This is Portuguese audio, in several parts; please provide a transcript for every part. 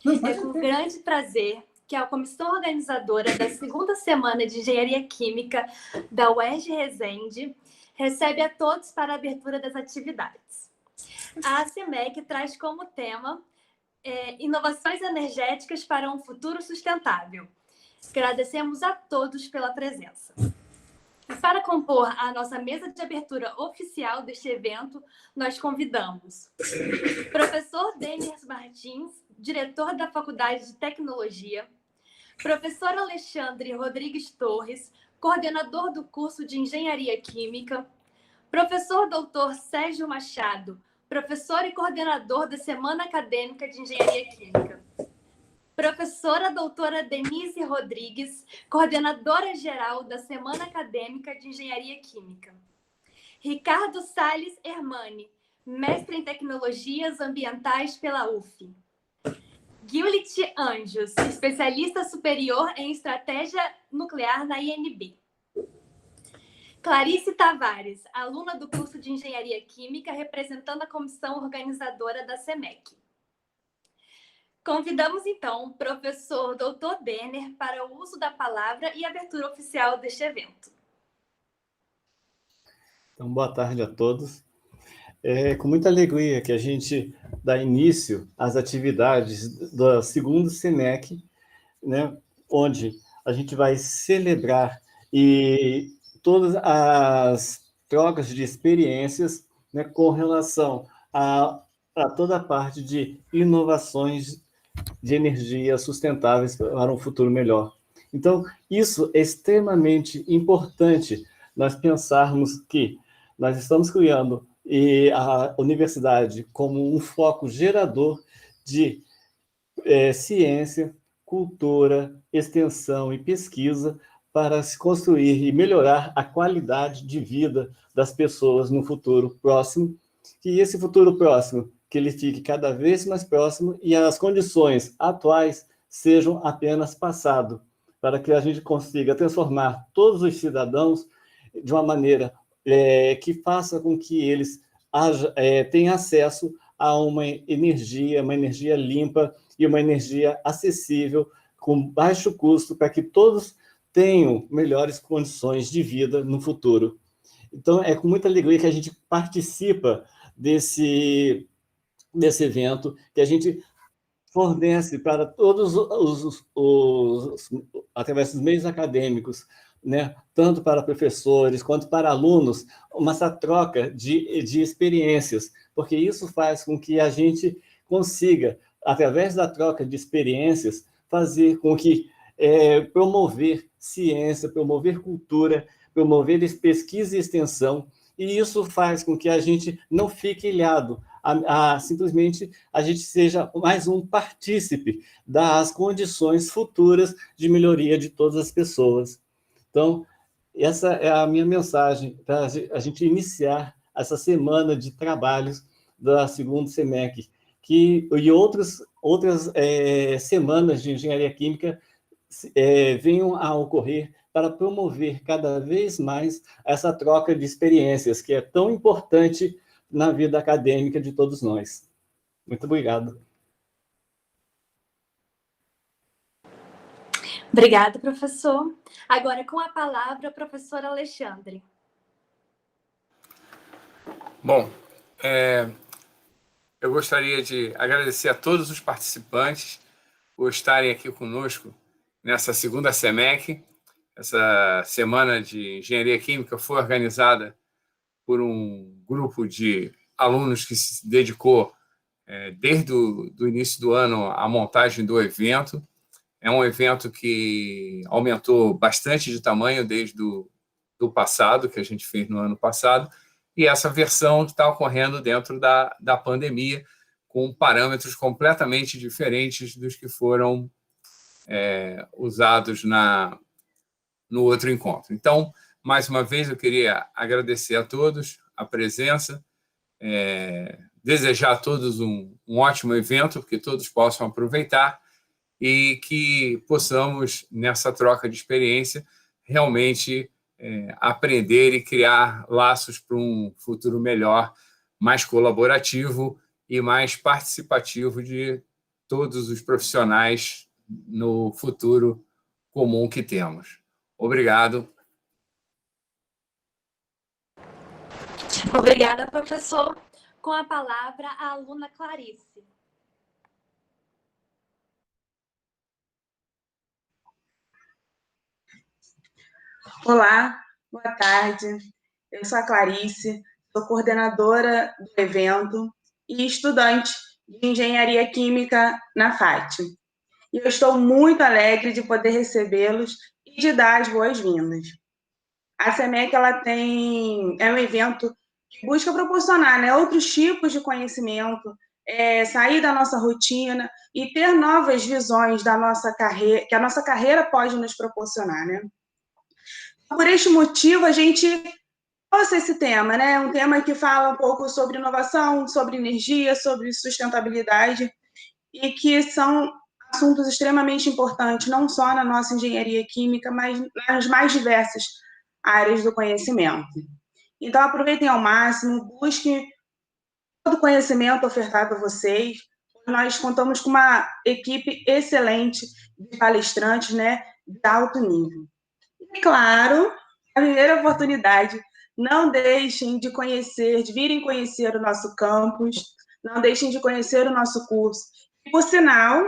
É com grande prazer que a comissão organizadora da segunda semana de Engenharia Química da UERJ Resende recebe a todos para a abertura das atividades. A ACEMEC traz como tema inovações energéticas para um futuro sustentável. Agradecemos a todos pela presença. Para compor a nossa mesa de abertura oficial deste evento, nós convidamos o professor Denis Martins, diretor da Faculdade de Tecnologia, professor Alexandre Rodrigues Torres, coordenador do curso de Engenharia Química, professor doutor Sérgio Machado, professor e coordenador da Semana Acadêmica de Engenharia Química, professora doutora Denise Rodrigues, coordenadora-geral da Semana Acadêmica de Engenharia Química. Ricardo Salles Hermani, mestre em Tecnologias Ambientais pela UF. Guilit Anjos, especialista superior em Estratégia Nuclear na INB. Clarice Tavares, aluna do curso de Engenharia Química, representando a comissão organizadora da CEMEC. Convidamos, então, o professor Dr. Denner para o uso da palavra e abertura oficial deste evento. Então, boa tarde a todos. É com muita alegria que a gente dá início às atividades do segundo SEMEC, né, onde a gente vai celebrar todas as trocas de experiências, né, com relação a toda a parte de inovações de energia sustentáveis para um futuro melhor. Então, isso é extremamente importante, nós pensarmos que nós estamos criando a universidade como um foco gerador de ciência, cultura, extensão e pesquisa para se construir e melhorar a qualidade de vida das pessoas no futuro próximo, e esse futuro próximo que ele fique cada vez mais próximo e as condições atuais sejam apenas passado, para que a gente consiga transformar todos os cidadãos de uma maneira que faça com que eles tenham acesso a uma energia limpa e uma energia acessível, com baixo custo, para que todos tenham melhores condições de vida no futuro. Então, é com muita alegria que a gente participa desse evento, que a gente fornece para todos através dos meios acadêmicos, né, tanto para professores quanto para alunos, essa troca de experiências, porque isso faz com que a gente consiga, através da troca de experiências, fazer com que promover ciência, promover cultura, promover pesquisa e extensão, e isso faz com que a gente não fique ilhado, simplesmente a gente seja mais um partícipe das condições futuras de melhoria de todas as pessoas. Então, essa é a minha mensagem para a gente iniciar essa semana de trabalhos da segundo SEMEC, e outras semanas de engenharia química venham a ocorrer para promover cada vez mais essa troca de experiências, que é tão importante na vida acadêmica de todos nós. Muito obrigado. Obrigada, professor. Agora, com a palavra, o professor Alexandre. Bom, eu gostaria de agradecer a todos os participantes por estarem aqui conosco nessa segunda SEMEC. Essa semana de Engenharia Química foi organizada por um grupo de alunos que se dedicou desde o início do ano à montagem do evento. É um evento que aumentou bastante de tamanho desde do passado, que a gente fez no ano passado, e essa versão que está ocorrendo dentro da pandemia, com parâmetros completamente diferentes dos que foram usados no outro encontro. Então, mais uma vez, eu queria agradecer a todos a presença, desejar a todos um ótimo evento, que todos possam aproveitar e que possamos, nessa troca de experiência, realmente aprender e criar laços para um futuro melhor, mais colaborativo e mais participativo de todos os profissionais no futuro comum que temos. Obrigado. Obrigada, professor. Com a palavra, a aluna Clarice. Olá, boa tarde. Eu sou a Clarice, sou coordenadora do evento e estudante de Engenharia Química na FAT. E eu estou muito alegre de poder recebê-los e de dar as boas-vindas. A SEMEC é um evento que busca proporcionar, né, outros tipos de conhecimento, sair da nossa rotina e ter novas visões da nossa carreira, que a nossa carreira pode nos proporcionar, né? Por este motivo, a gente trouxe esse tema, né? Um tema que fala um pouco sobre inovação, sobre energia, sobre sustentabilidade, e que são assuntos extremamente importantes, não só na nossa engenharia química, mas nas mais diversas áreas do conhecimento. Então, aproveitem ao máximo, busquem todo o conhecimento ofertado a vocês. Nós contamos com uma equipe excelente de palestrantes, né, de alto nível. E, claro, a primeira oportunidade, não deixem de conhecer, de virem conhecer o nosso campus, não deixem de conhecer o nosso curso. E, por sinal,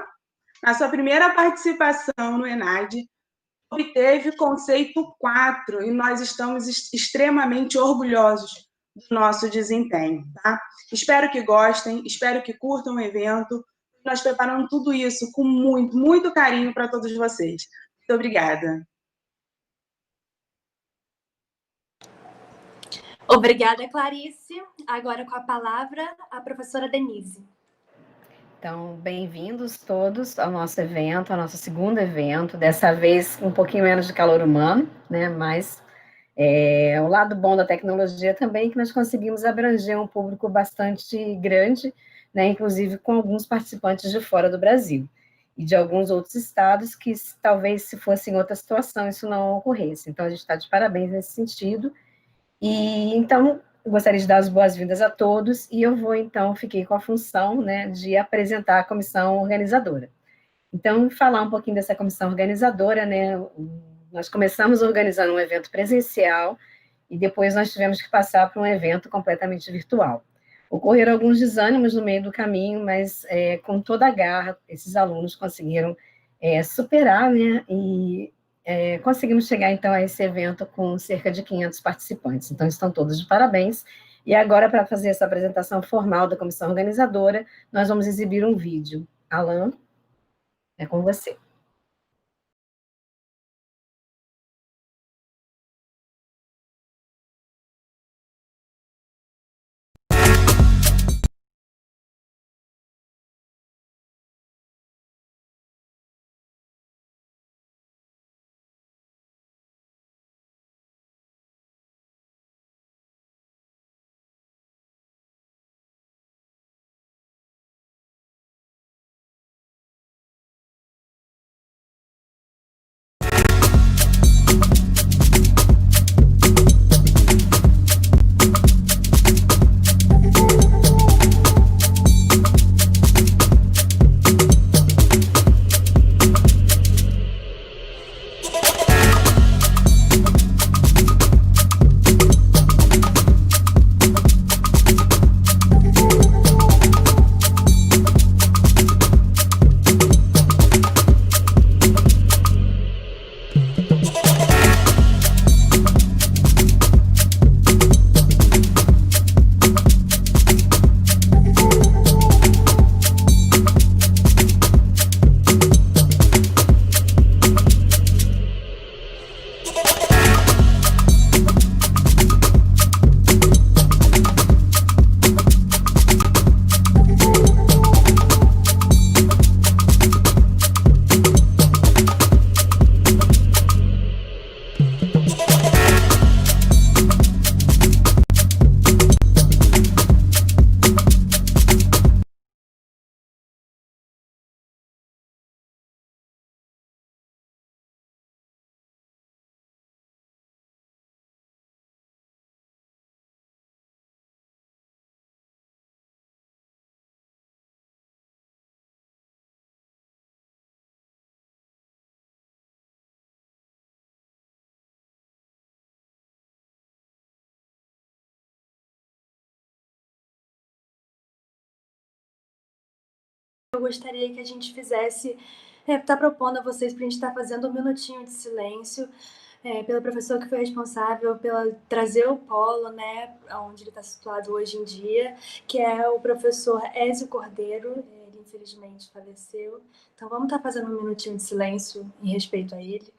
na sua primeira participação no ENAD, obteve conceito 4 e nós estamos extremamente orgulhosos do nosso desempenho, tá? Espero que gostem, espero que curtam o evento. Nós preparamos tudo isso com muito, muito carinho para todos vocês. Muito obrigada. Obrigada, Clarice. Agora com a palavra, a professora Denise. Então, bem-vindos todos ao nosso evento, ao nosso segundo evento, dessa vez um pouquinho menos de calor humano, né, mas o lado bom da tecnologia também é que nós conseguimos abranger um público bastante grande, né, inclusive com alguns participantes de fora do Brasil, e de alguns outros estados que talvez se fosse em outra situação isso não ocorresse. Então, a gente está de parabéns nesse sentido, e então eu gostaria de dar as boas-vindas a todos, e eu vou, então, fiquei com a função, né, de apresentar a comissão organizadora. Então, falar um pouquinho dessa comissão organizadora, né, nós começamos organizando um evento presencial, e depois nós tivemos que passar para um evento completamente virtual. Ocorreram alguns desânimos no meio do caminho, mas com toda a garra, esses alunos conseguiram superar, né, e conseguimos chegar, então, a esse evento com cerca de 500 participantes. Então, estão todos de parabéns. E agora, para fazer essa apresentação formal da comissão organizadora, nós vamos exibir um vídeo. Alan, é com você. eu gostaria que a gente fizesse, tá propondo a vocês para a gente estar fazendo um minutinho de silêncio, pelo professor que foi responsável pela trazer o polo, né, onde ele está situado hoje em dia, que é o professor Ézio Cordeiro. Ele infelizmente faleceu. Então vamos estar fazendo um minutinho de silêncio em respeito a ele.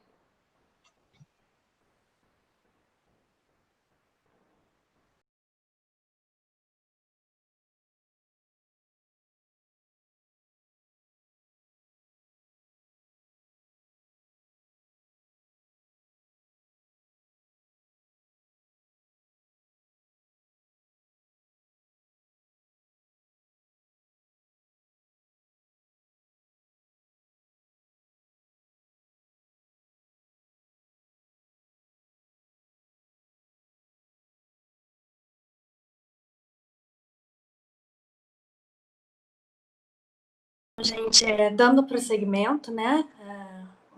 Gente, dando prosseguimento, né,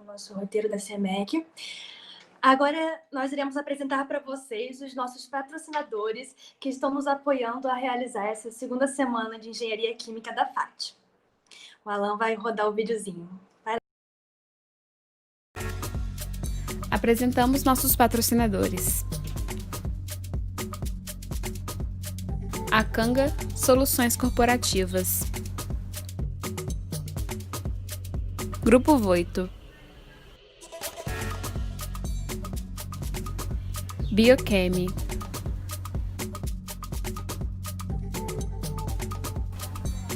o nosso roteiro da SEMEC. Agora, nós iremos apresentar para vocês os nossos patrocinadores que estão nos apoiando a realizar essa segunda semana de Engenharia Química da FAT. O Alan vai rodar o videozinho. Vai lá. Apresentamos nossos patrocinadores. Acanga Soluções Corporativas. Grupo Voito. Biochemi.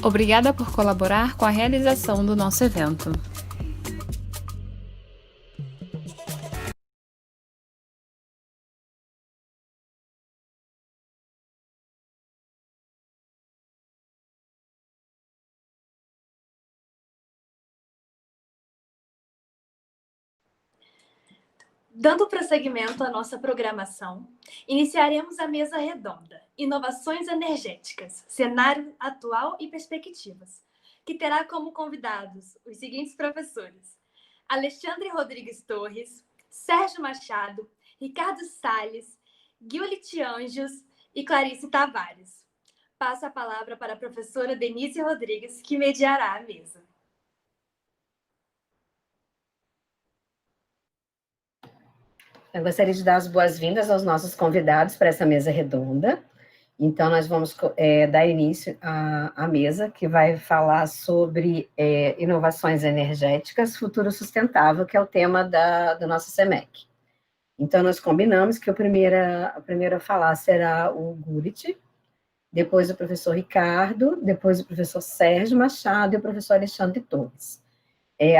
Obrigada por colaborar com a realização do nosso evento. Dando prosseguimento à nossa programação, iniciaremos a mesa redonda Inovações Energéticas, Cenário Atual e Perspectivas, que terá como convidados os seguintes professores: Alexandre Rodrigues Torres, Sérgio Machado, Ricardo Salles, Guilherme Anjos e Clarice Tavares. Passo a palavra para a professora Denise Rodrigues, que mediará a mesa. Eu gostaria de dar as boas-vindas aos nossos convidados para essa mesa redonda. Então, nós vamos dar início à mesa, que vai falar sobre inovações energéticas, futuro sustentável, que é o tema do nosso SEMEC. Então, nós combinamos que a primeira a falar será o Gurit, depois o professor Ricardo, depois o professor Sérgio Machado e o professor Alexandre Torres.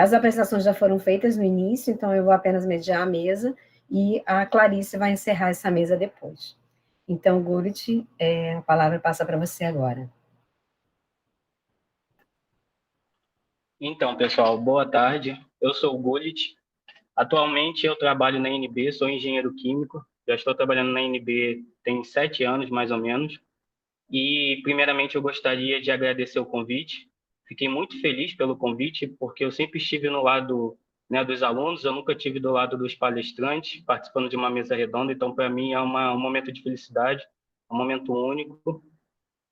As apresentações já foram feitas no início, então eu vou apenas mediar a mesa, e a Clarice vai encerrar essa mesa depois. Então, Gurit, a palavra passa para você agora. Então, pessoal, boa tarde. Eu sou o Gurit. Atualmente eu trabalho na INB, sou engenheiro químico. Já estou trabalhando na INB tem 7 anos, mais ou menos. E, primeiramente, eu gostaria de agradecer o convite. Fiquei muito feliz pelo convite, porque eu sempre estive no lado, né, dos alunos, eu nunca estive do lado dos palestrantes, participando de uma mesa redonda. Então, para mim, é um momento de felicidade, um momento único,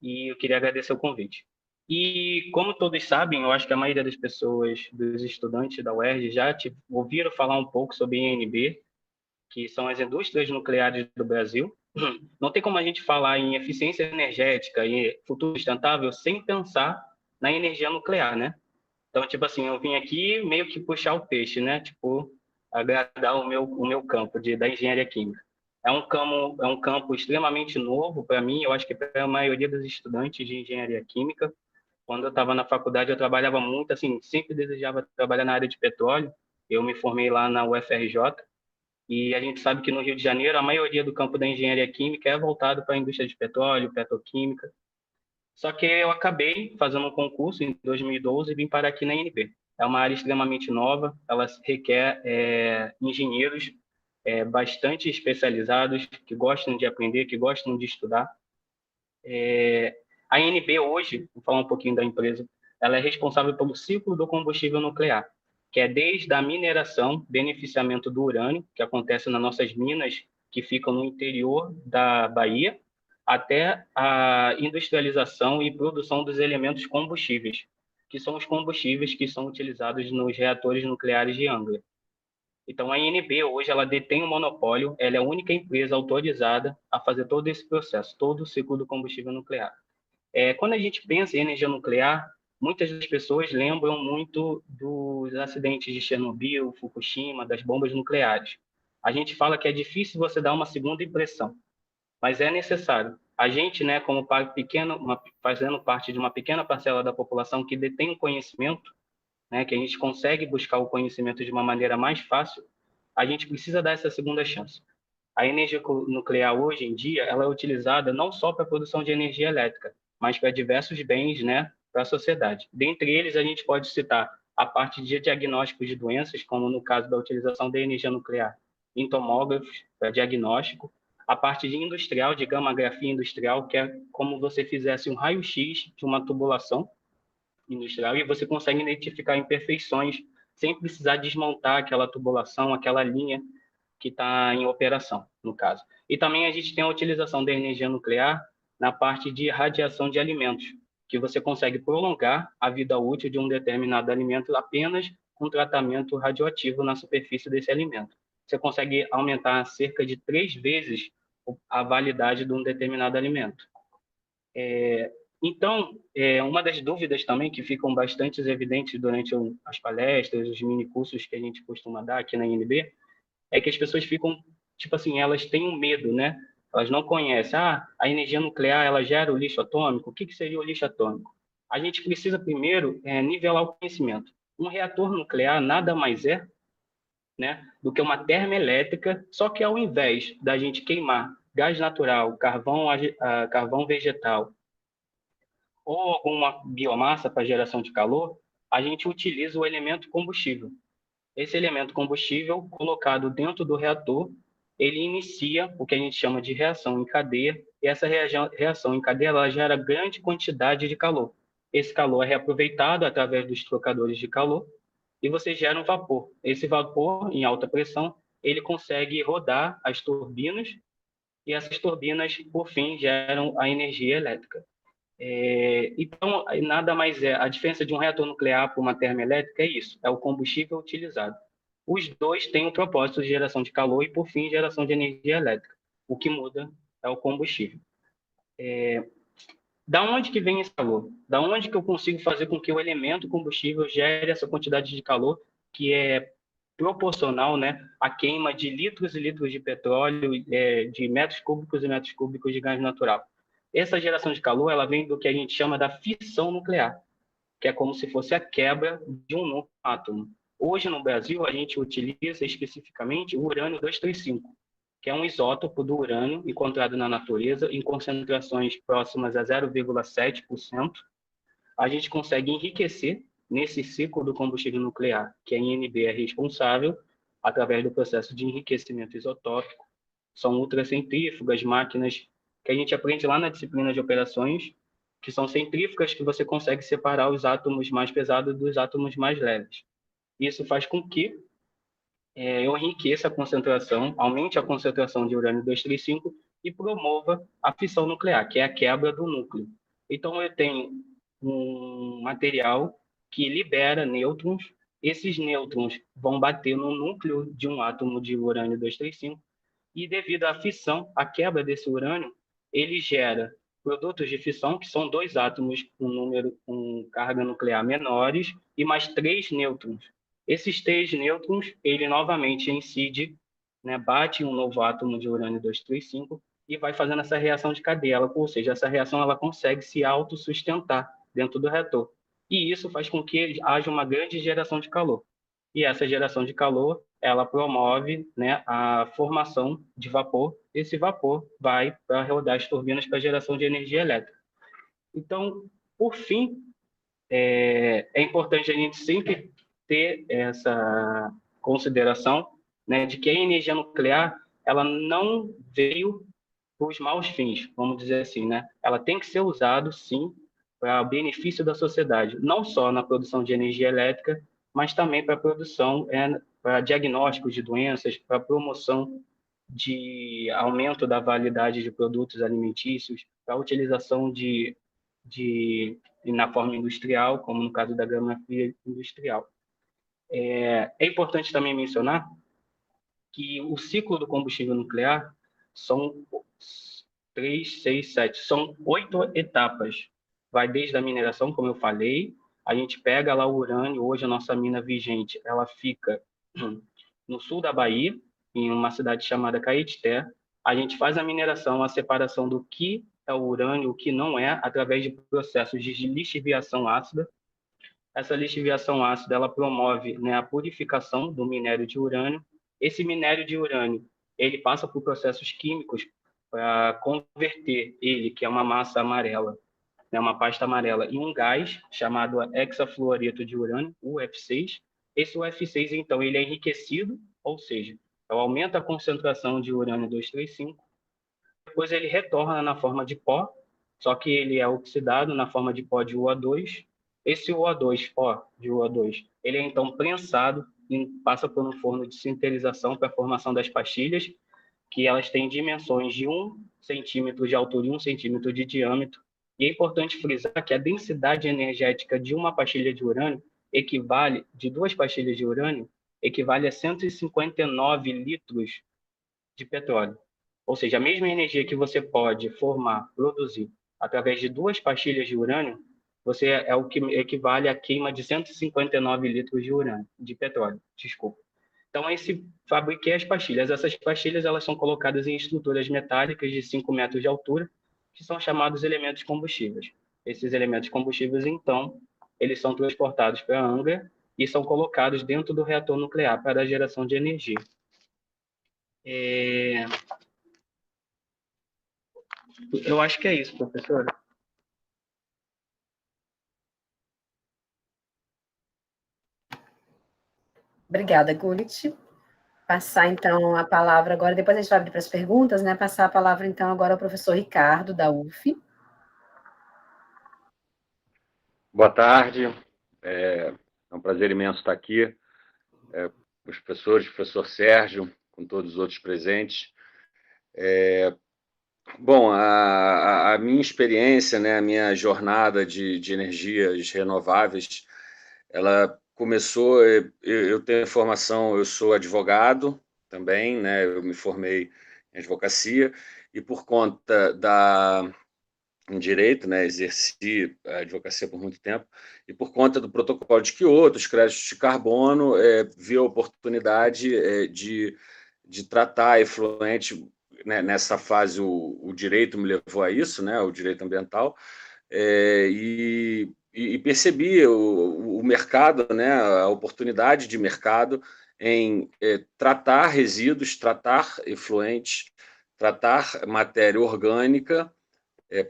e eu queria agradecer o convite. E, como todos sabem, eu acho que a maioria das pessoas, dos estudantes da UERJ, já ouviram falar um pouco sobre INB, que são as indústrias nucleares do Brasil. Não tem como a gente falar em eficiência energética e futuro sustentável sem pensar na energia nuclear, né? Então, tipo assim, eu vim aqui meio que puxar o peixe, né? Tipo, agradar o meu campo da engenharia química. É um campo extremamente novo para mim, eu acho que para a maioria dos estudantes de engenharia química. Quando eu estava na faculdade, eu trabalhava muito, assim, sempre desejava trabalhar na área de petróleo. Eu me formei lá na UFRJ, e a gente sabe que no Rio de Janeiro, a maioria do campo da engenharia química é voltado para a indústria de petróleo, petroquímica. Só que eu acabei fazendo um concurso em 2012 e vim parar aqui na INB. É uma área extremamente nova, ela requer engenheiros bastante especializados, que gostam de aprender, que gostam de estudar. A INB hoje, vou falar um pouquinho da empresa, ela é responsável pelo ciclo do combustível nuclear, que é desde a mineração, beneficiamento do urânio, que acontece nas nossas minas, que ficam no interior da Bahia, até a industrialização e produção dos elementos combustíveis, que são os combustíveis que são utilizados nos reatores nucleares de Angra. Então, a INB hoje ela detém o monopólio, ela é a única empresa autorizada a fazer todo esse processo, todo o ciclo do combustível nuclear. Quando a gente pensa em energia nuclear, muitas das pessoas lembram muito dos acidentes de Chernobyl, Fukushima, das bombas nucleares. A gente fala que é difícil você dar uma segunda impressão, mas é necessário. A gente, né, como fazendo parte de uma pequena parcela da população que detém o conhecimento, né, que a gente consegue buscar o conhecimento de uma maneira mais fácil, a gente precisa dar essa segunda chance. A energia nuclear hoje em dia, ela é utilizada não só para a produção de energia elétrica, mas para diversos bens, né, para a sociedade. Dentre eles, a gente pode citar a parte de diagnóstico de doenças, como no caso da utilização da energia nuclear em tomógrafos para diagnóstico, a parte de industrial, de gammagrafia industrial, que é como você fizesse um raio-x de uma tubulação industrial e você consegue identificar imperfeições sem precisar desmontar aquela tubulação, aquela linha que está em operação, no caso. E também a gente tem a utilização da energia nuclear na parte de radiação de alimentos, que você consegue prolongar a vida útil de um determinado alimento apenas com tratamento radioativo na superfície desse alimento. Você consegue aumentar cerca de 3 vezes a validade de um determinado alimento. Então, uma das dúvidas também que ficam bastante evidentes durante as palestras, os minicursos que a gente costuma dar aqui na INB, é que as pessoas ficam, tipo assim, elas têm um medo, né? Elas não conhecem. A energia nuclear, ela gera o lixo atômico? O que seria o lixo atômico? A gente precisa, primeiro, nivelar o conhecimento. Um reator nuclear nada mais é, né, do que uma termoelétrica, só que ao invés da gente queimar gás natural, carvão vegetal, ou alguma biomassa para geração de calor, a gente utiliza o elemento combustível. Esse elemento combustível, colocado dentro do reator, ele inicia o que a gente chama de reação em cadeia, e essa reação em cadeia ela gera grande quantidade de calor. Esse calor é reaproveitado através dos trocadores de calor, e você gera um vapor. Esse vapor, em alta pressão, ele consegue rodar as turbinas, e essas turbinas, por fim, geram a energia elétrica. Então, nada mais é, a diferença de um reator nuclear para uma termoelétrica é isso, é o combustível utilizado. Os dois têm o propósito de geração de calor e, por fim, geração de energia elétrica. O que muda é o combustível. Da onde que vem esse calor? Da onde que eu consigo fazer com que o elemento combustível gere essa quantidade de calor que é proporcional, né, à queima de litros e litros de petróleo, de metros cúbicos e metros cúbicos de gás natural? Essa geração de calor ela vem do que a gente chama da fissão nuclear, que é como se fosse a quebra de um núcleo átomo. Hoje, no Brasil, a gente utiliza especificamente o urânio 235, que é um isótopo do urânio encontrado na natureza em concentrações próximas a 0,7%. A gente consegue enriquecer nesse ciclo do combustível nuclear, que a INB é responsável, através do processo de enriquecimento isotópico. São ultracentrífugas, máquinas que a gente aprende lá na disciplina de operações, que são centrífugas que você consegue separar os átomos mais pesados dos átomos mais leves. Isso faz com que eu enriqueça a concentração, aumente a concentração de urânio 235 e promova a fissão nuclear, que é a quebra do núcleo. Então, eu tenho um material que libera nêutrons, esses nêutrons vão bater no núcleo de um átomo de urânio 235 e, devido à fissão, a quebra desse urânio, ele gera produtos de fissão, que são 2 átomos com carga nuclear menores e mais 3 nêutrons. Esses 3 nêutrons, ele novamente incide, né, bate em um novo átomo de urânio 235 e vai fazendo essa reação de cadeia. Ou seja, essa reação ela consegue se autossustentar dentro do reator. E isso faz com que haja uma grande geração de calor. E essa geração de calor, ela promove, né, a formação de vapor. Esse vapor vai para rodar as turbinas para geração de energia elétrica. Então, por fim, é importante a gente sempre ter essa consideração, né, de que a energia nuclear ela não veio para os maus fins, vamos dizer assim, né? Ela tem que ser usada, sim, para o benefício da sociedade, não só na produção de energia elétrica, mas também para a produção, para diagnóstico de doenças, para promoção de aumento da validade de produtos alimentícios, para a utilização de na forma industrial, como no caso da grama fria industrial. É importante também mencionar que o ciclo do combustível nuclear são 3, 6, 7, são 8 etapas. Vai desde a mineração, como eu falei, a gente pega lá o urânio, hoje a nossa mina vigente, ela fica no sul da Bahia, em uma cidade chamada Caetité. A gente faz a mineração, a separação do que é o urânio, o que não é, através de processos de lixiviação ácida. Essa lixiviação ácida, ela promove, né, a purificação do minério de urânio. Esse minério de urânio, ele passa por processos químicos para converter ele, que é uma massa amarela, né, uma pasta amarela, em um gás chamado hexafluoreto de urânio, UF6. Esse UF6, então, ele é enriquecido, ou seja, aumenta a concentração de urânio 235. Depois ele retorna na forma de pó, só que ele é oxidado na forma de pó de UO2. Esse UO2, pó de UO2, ele é então prensado e passa por um forno de sinterização para a formação das pastilhas, que elas têm dimensões de 1 centímetro de altura e 1 centímetro de diâmetro. E é importante frisar que a densidade energética de uma pastilha de urânio de 2 pastilhas de urânio, equivale a 159 litros de petróleo. Ou seja, a mesma energia que você pode produzir através de 2 pastilhas de urânio, é o que equivale à queima de 159 litros de petróleo. Desculpa. Então, fabriquei as pastilhas. Essas pastilhas, elas são colocadas em estruturas metálicas de 5 metros de altura, que são chamados elementos combustíveis. Esses elementos combustíveis, então, eles são transportados para a Angra e são colocados dentro do reator nuclear para a geração de energia. Eu acho que é isso, professora. Obrigada, Gulit. Passar, então, a palavra agora, depois a gente vai abrir para as perguntas, né? Passar a palavra, então, agora ao professor Ricardo, da UF. Boa tarde, é um prazer imenso estar aqui, os professores, o professor Sérgio, com todos os outros presentes. Bom, a minha experiência, né, a minha jornada de energias renováveis, ela começou, eu tenho formação, eu sou advogado também, né, eu me formei em advocacia, e por conta em direito, né, exerci a advocacia por muito tempo, e por conta do protocolo de Kyoto, os créditos de carbono, vi a oportunidade de tratar efluente, né, nessa fase o direito me levou a isso, né, o direito ambiental, e percebi o mercado, né, a oportunidade de mercado em tratar resíduos, tratar efluentes, tratar matéria orgânica,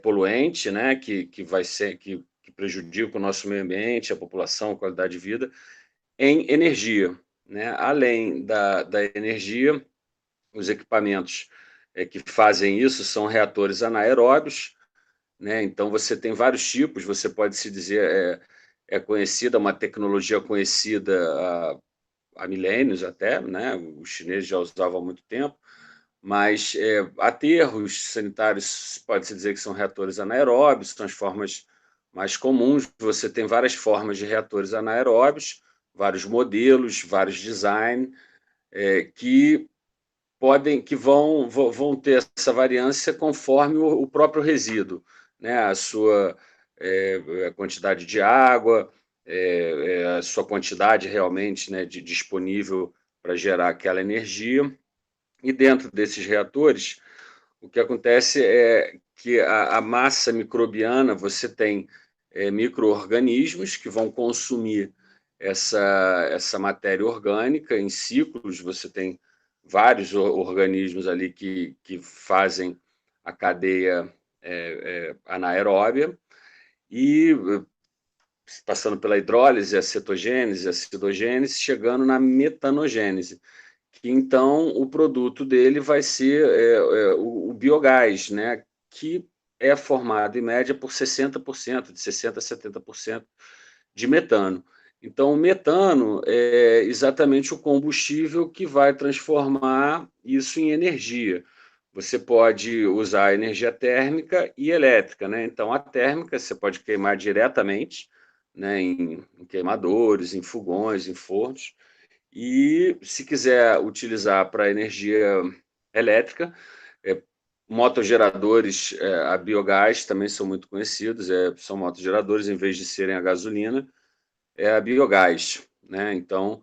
poluente, né, que prejudica o nosso meio ambiente, a população, a qualidade de vida, em energia, né? Além da energia, os equipamentos que fazem isso são reatores anaeróbios, né? Então você tem vários tipos, você pode se dizer conhecida, uma tecnologia conhecida há milênios até, né? Os chineses já usavam há muito tempo, mas aterros sanitários pode-se dizer que são reatores anaeróbios, são as formas mais comuns. Você tem várias formas de reatores anaeróbios, vários modelos, vários designs, que vão ter essa variância conforme o próprio resíduo, né? A sua a quantidade de água, a sua quantidade realmente, né, disponível para gerar aquela energia. E dentro desses reatores, o que acontece é que a massa microbiana, você tem micro-organismos que vão consumir essa matéria orgânica em ciclos, você tem vários organismos ali que fazem a cadeia anaeróbia, e passando pela hidrólise, a cetogênese, a acidogênese, chegando na metanogênese. Então, o produto dele vai ser o biogás, né, que é formado, em média, por 60%, de 60% a 70% de metano. Então, o metano é exatamente o combustível que vai transformar isso em energia. você pode usar energia térmica e elétrica, né? Então, a térmica você pode queimar diretamente, né, em queimadores, em fogões, em fornos. E, se quiser utilizar para energia elétrica, motogeradores a biogás também são muito conhecidos, são motogeradores, em vez de serem a gasolina, a biogás, né? Então,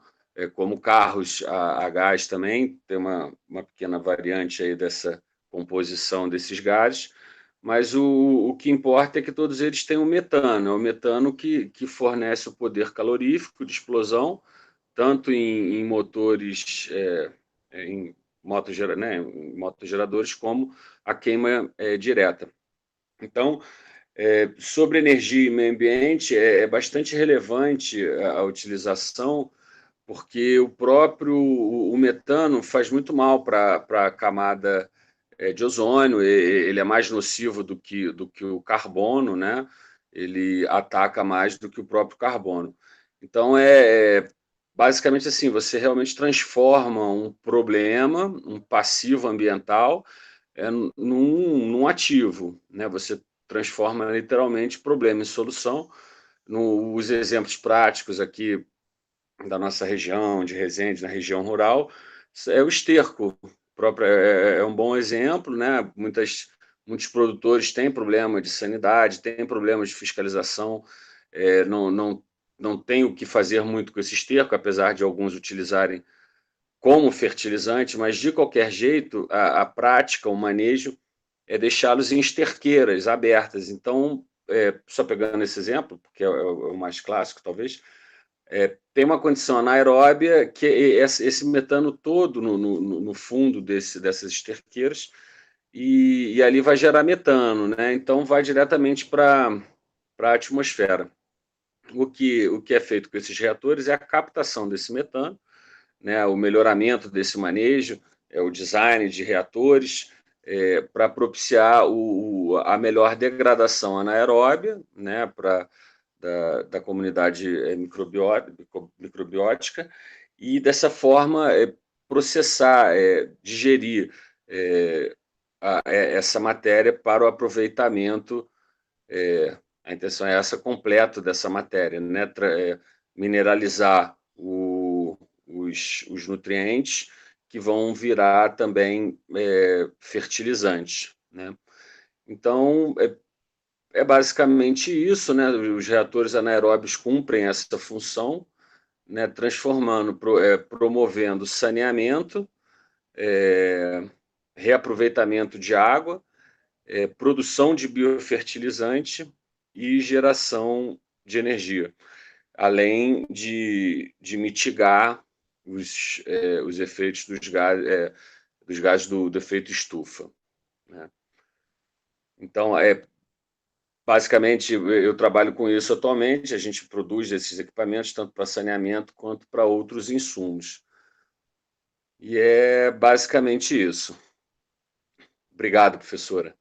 como carros a gás também, tem uma pequena variante aí dessa composição desses gases, mas o que importa é que todos eles têm o metano, é o metano que fornece o poder calorífico de explosão, tanto em motores, em motogeradores, como a queima direta. Então, sobre energia e meio ambiente, é bastante relevante a utilização, porque o metano faz muito mal para a camada de ozônio, ele é mais nocivo do que o carbono, né? Ele ataca mais do que o próprio carbono. Então, basicamente assim, você realmente transforma um problema, um passivo ambiental, num ativo, né? Você transforma literalmente problema em solução. Os exemplos práticos aqui da nossa região, de Resende, na região rural, o esterco próprio é um bom exemplo, né? Muitos produtores têm problema de sanidade, têm problemas de fiscalização, não tem o que fazer muito com esse esterco, apesar de alguns utilizarem como fertilizante, mas de qualquer jeito, a prática, o manejo, é deixá-los em esterqueiras abertas. Então, só pegando esse exemplo, porque é o mais clássico, talvez, tem uma condição anaeróbia que é esse metano todo no fundo dessas esterqueiras, e ali vai gerar metano, né? Então, vai diretamente para a atmosfera. O que é feito com esses reatores é a captação desse metano, né, o melhoramento desse manejo, o design de reatores, para propiciar a melhor degradação anaeróbia, né, da comunidade microbiótica, e dessa forma processar, digerir essa matéria para o aproveitamento, a intenção é essa, completo dessa matéria, né, mineralizar os nutrientes que vão virar também fertilizantes, né? Então, basicamente isso, né? Os reatores anaeróbios cumprem essa função, né? Promovendo saneamento, reaproveitamento de água, produção de biofertilizante e geração de energia, além de mitigar os efeitos dos gases do efeito estufa, né? Então, basicamente, eu trabalho com isso atualmente, a gente produz esses equipamentos tanto para saneamento quanto para outros insumos. E é basicamente isso. Obrigado, professora.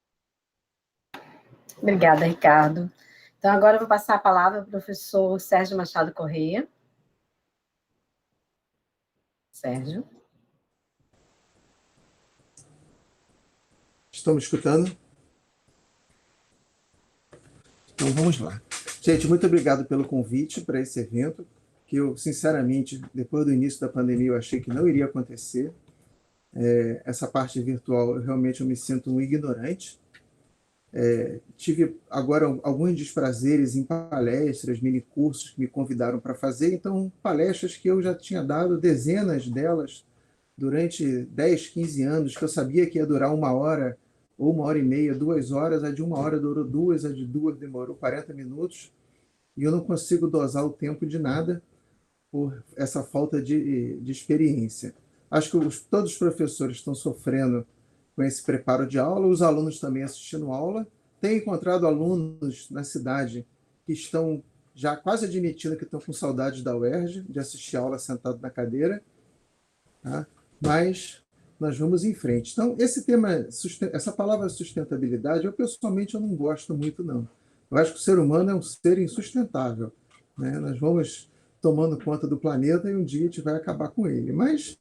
Obrigada, Ricardo. Então, agora eu vou passar a palavra ao professor Sérgio Machado Correia. Sérgio. Estão me escutando? Então, vamos lá. Gente, muito obrigado pelo convite para esse evento, que eu, sinceramente, depois do início da pandemia, eu achei que não iria acontecer. Essa parte virtual, eu realmente me sinto um ignorante. Tive agora alguns desprazeres em palestras, mini-cursos que me convidaram para fazer, então palestras que eu já tinha dado dezenas delas durante 10, 15 anos, que eu sabia que ia durar 1 hora, ou 1h30, 2 horas, a de 1 hora durou 2, a de 2 demorou 40 minutos, e eu não consigo dosar o tempo de nada por essa falta de experiência. Acho que todos os professores estão sofrendo com esse preparo de aula, os alunos também assistindo aula. Tenho encontrado alunos na cidade que estão já quase admitindo que estão com saudades da UERJ, de assistir aula sentado na cadeira, tá? Mas nós vamos em frente. Então, esse tema, essa palavra sustentabilidade, eu pessoalmente não gosto muito, não. Eu acho que o ser humano é um ser insustentável, né? Nós vamos tomando conta do planeta e um dia a gente vai acabar com ele. Mas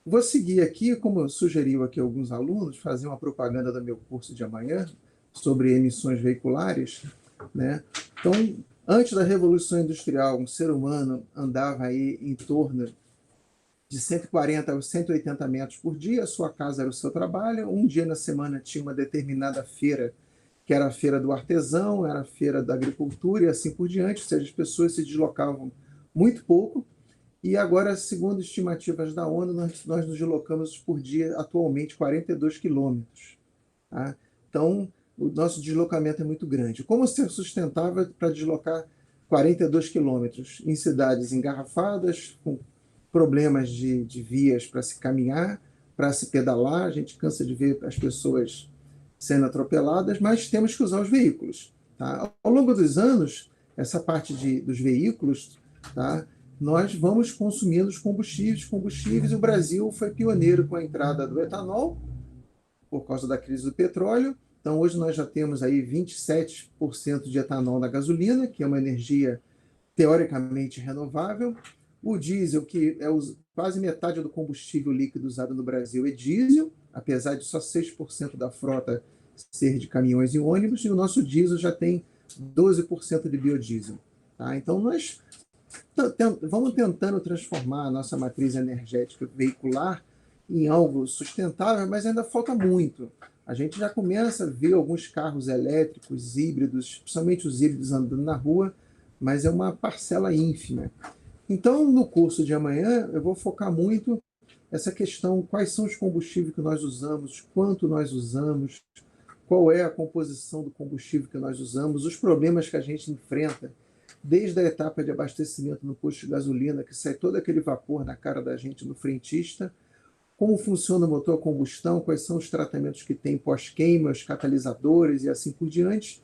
Vou seguir aqui, como sugeriu aqui alguns alunos, fazer uma propaganda do meu curso de amanhã sobre emissões veiculares, né? Então, antes da Revolução Industrial, um ser humano andava aí em torno de 140 a 180 metros por dia, a sua casa era o seu trabalho, um dia na semana tinha uma determinada feira, que era a feira do artesão, era a feira da agricultura e assim por diante, ou seja, as pessoas se deslocavam muito pouco, e agora, segundo estimativas da ONU, nós nos deslocamos por dia, atualmente, 42 quilômetros. Tá? Então, o nosso deslocamento é muito grande. Como ser sustentável para deslocar 42 quilômetros em cidades engarrafadas, com problemas de vias para se caminhar, para se pedalar? A gente cansa de ver as pessoas sendo atropeladas, mas temos que usar os veículos. Tá? Ao longo dos anos, essa parte dos veículos, tá? Nós vamos consumindo os combustíveis, e o Brasil foi pioneiro com a entrada do etanol, por causa da crise do petróleo. Então, hoje nós já temos aí 27% de etanol na gasolina, que é uma energia teoricamente renovável. O diesel, que é quase metade do combustível líquido usado no Brasil, é diesel, apesar de só 6% da frota ser de caminhões e ônibus, e o nosso diesel já tem 12% de biodiesel. Tá? Então, nós vamos tentando transformar a nossa matriz energética veicular em algo sustentável, mas ainda falta muito. A gente já começa a ver alguns carros elétricos, híbridos, principalmente os híbridos andando na rua, mas é uma parcela ínfima. Então, no curso de amanhã, eu vou focar muito essa questão: quais são os combustíveis que nós usamos, quanto nós usamos, qual é a composição do combustível que nós usamos, os problemas que a gente enfrenta, desde a etapa de abastecimento no posto de gasolina, que sai todo aquele vapor na cara da gente no frentista, como funciona o motor a combustão, quais são os tratamentos que tem pós-queima, os catalisadores e assim por diante.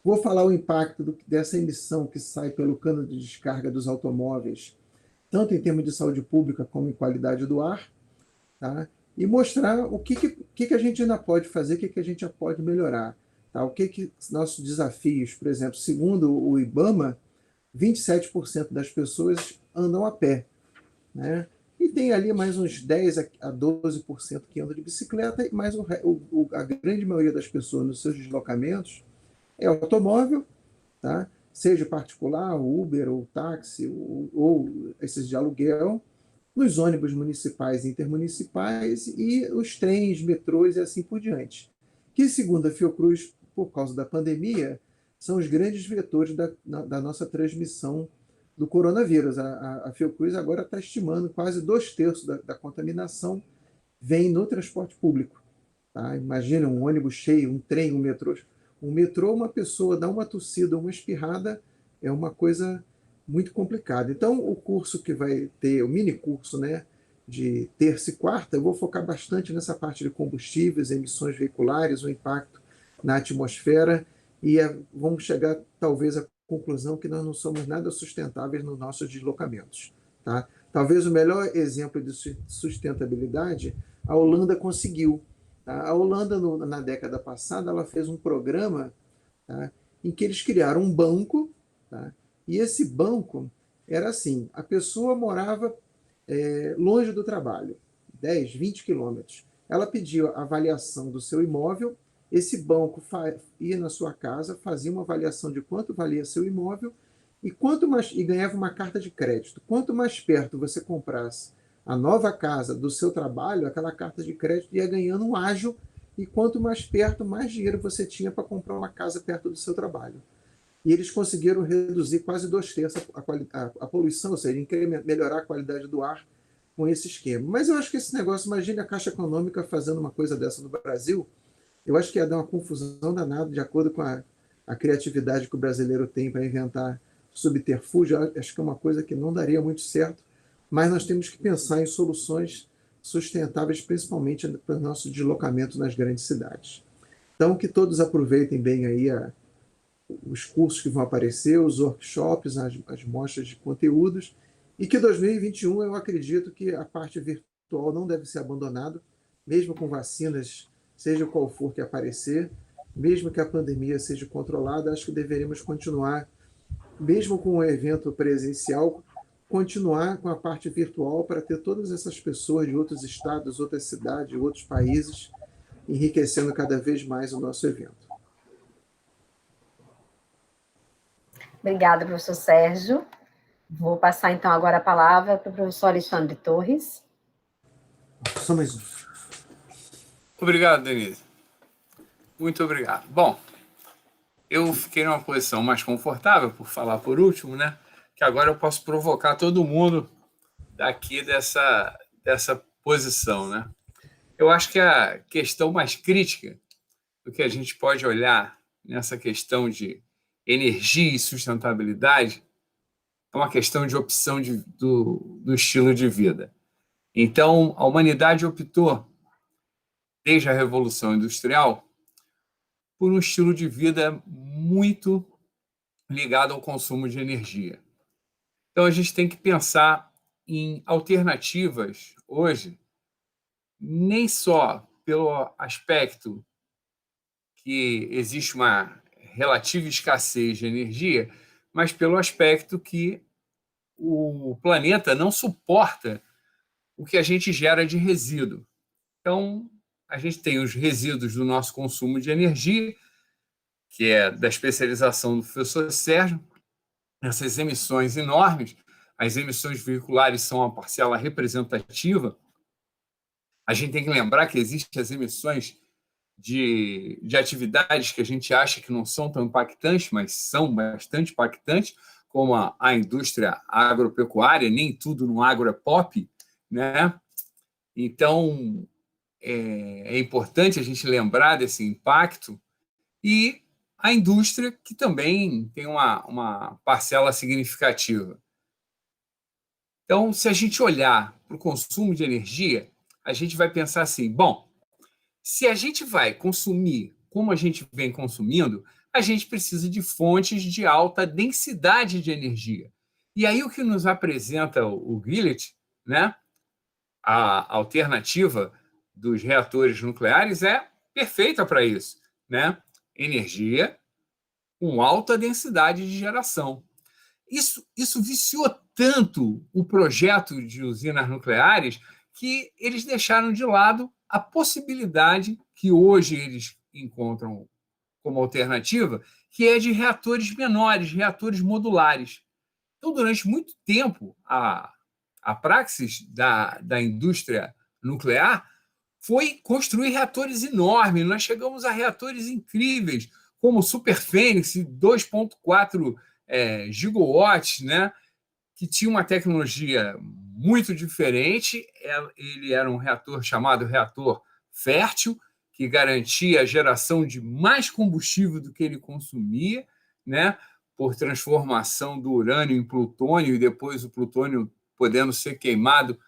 Vou falar o impacto dessa emissão que sai pelo cano de descarga dos automóveis, tanto em termos de saúde pública como em qualidade do ar, tá? E mostrar o que a gente ainda pode fazer, o que a gente já pode melhorar. Tá? O que nossos desafios, por exemplo, segundo o IBAMA, 27% das pessoas andam a pé, né? E tem ali mais uns 10 a 12% que andam de bicicleta, mas a grande maioria das pessoas nos seus deslocamentos é automóvel, tá? Seja particular, Uber, ou táxi, ou esses de aluguel, nos ônibus municipais e intermunicipais, e os trens, metrôs e assim por diante. Que, segundo a Fiocruz, por causa da pandemia, são os grandes vetores da nossa transmissão do coronavírus. A Fiocruz agora está estimando quase 2/3 da contaminação vem no transporte público. Tá? Imagina um ônibus cheio, um trem, um metrô. Um metrô, uma pessoa dá uma tossida, uma espirrada, é uma coisa muito complicada. Então, o curso que vai ter, o mini curso, né, de terça e quarta, eu vou focar bastante nessa parte de combustíveis, emissões veiculares, o impacto na atmosfera, e vamos chegar, talvez, à conclusão que nós não somos nada sustentáveis nos nossos deslocamentos. Tá? Talvez o melhor exemplo de sustentabilidade, a Holanda conseguiu. Tá? A Holanda, na década passada, ela fez um programa, tá, em que eles criaram um banco, tá? E esse banco era assim: a pessoa morava longe do trabalho, 10, 20 quilômetros. Ela pediu a avaliação do seu imóvel, esse banco ia na sua casa, fazia uma avaliação de quanto valia seu imóvel e ganhava uma carta de crédito. Quanto mais perto você comprasse a nova casa do seu trabalho, aquela carta de crédito ia ganhando um ágio, e quanto mais perto, mais dinheiro você tinha para comprar uma casa perto do seu trabalho. E eles conseguiram reduzir quase 2/3 a poluição, ou seja, melhorar a qualidade do ar com esse esquema. Mas eu acho que esse negócio, imagine a Caixa Econômica fazendo uma coisa dessa no Brasil, eu acho que ia dar uma confusão danada, de acordo com a criatividade que o brasileiro tem para inventar subterfúgio. Acho que é uma coisa que não daria muito certo, mas nós temos que pensar em soluções sustentáveis, principalmente para o nosso deslocamento nas grandes cidades. Então, que todos aproveitem bem aí os cursos que vão aparecer, os workshops, as mostras de conteúdos, e que 2021 eu acredito que a parte virtual não deve ser abandonada, mesmo com vacinas, seja qual for que aparecer, mesmo que a pandemia seja controlada, acho que deveremos continuar, mesmo com o evento presencial, continuar com a parte virtual para ter todas essas pessoas de outros estados, outras cidades, outros países, enriquecendo cada vez mais o nosso evento. Obrigada, professor Sérgio. Vou passar, então, agora a palavra para o professor Alexandre Torres. Só mais um. Obrigado, Denise. Muito obrigado. Bom, eu fiquei numa posição mais confortável, por falar por último, né? Que agora eu posso provocar todo mundo daqui dessa posição, né? Eu acho que a questão mais crítica do que a gente pode olhar nessa questão de energia e sustentabilidade é uma questão de opção do estilo de vida. Então, a humanidade optou, desde a Revolução Industrial, por um estilo de vida muito ligado ao consumo de energia. Então, a gente tem que pensar em alternativas hoje, nem só pelo aspecto que existe uma relativa escassez de energia, mas pelo aspecto que o planeta não suporta o que a gente gera de resíduo. Então, a gente tem os resíduos do nosso consumo de energia, que é da especialização do professor Sérgio, essas emissões enormes. As emissões veiculares são uma parcela representativa. A gente tem que lembrar que existem as emissões de atividades que a gente acha que não são tão impactantes, mas são bastante impactantes, como a indústria agropecuária. Nem tudo no agro é pop, né? Então, é importante a gente lembrar desse impacto, e a indústria, que também tem uma parcela significativa. Então, se a gente olhar para o consumo de energia, a gente vai pensar assim, bom, se a gente vai consumir como a gente vem consumindo, a gente precisa de fontes de alta densidade de energia. E aí o que nos apresenta o Gillett, né, a alternativa dos reatores nucleares é perfeita para isso, né? Energia com alta densidade de geração. Isso viciou tanto o projeto de usinas nucleares que eles deixaram de lado a possibilidade que hoje eles encontram como alternativa, que é de reatores menores, reatores modulares. Então, durante muito tempo, a praxis da indústria nuclear foi construir reatores enormes. Nós chegamos a reatores incríveis, como o Super Fênix, 2,4 gigawatts, né? Que tinha uma tecnologia muito diferente. Ele era um reator chamado reator fértil, que garantia a geração de mais combustível do que ele consumia, né? Por transformação do urânio em plutônio, e depois o plutônio podendo ser queimado,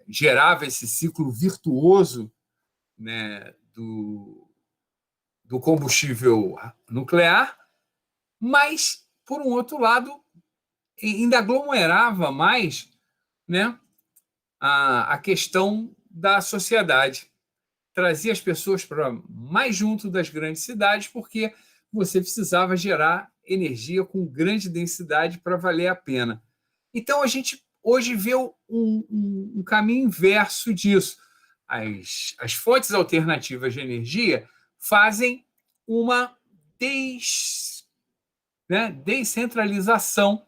gerava esse ciclo virtuoso, né, do combustível nuclear, mas, por um outro lado, ainda aglomerava mais, né, a questão da sociedade. Trazia as pessoas para mais junto das grandes cidades, porque você precisava gerar energia com grande densidade para valer a pena. Então, a gente hoje vê um caminho inverso disso. As fontes alternativas de energia fazem uma descentralização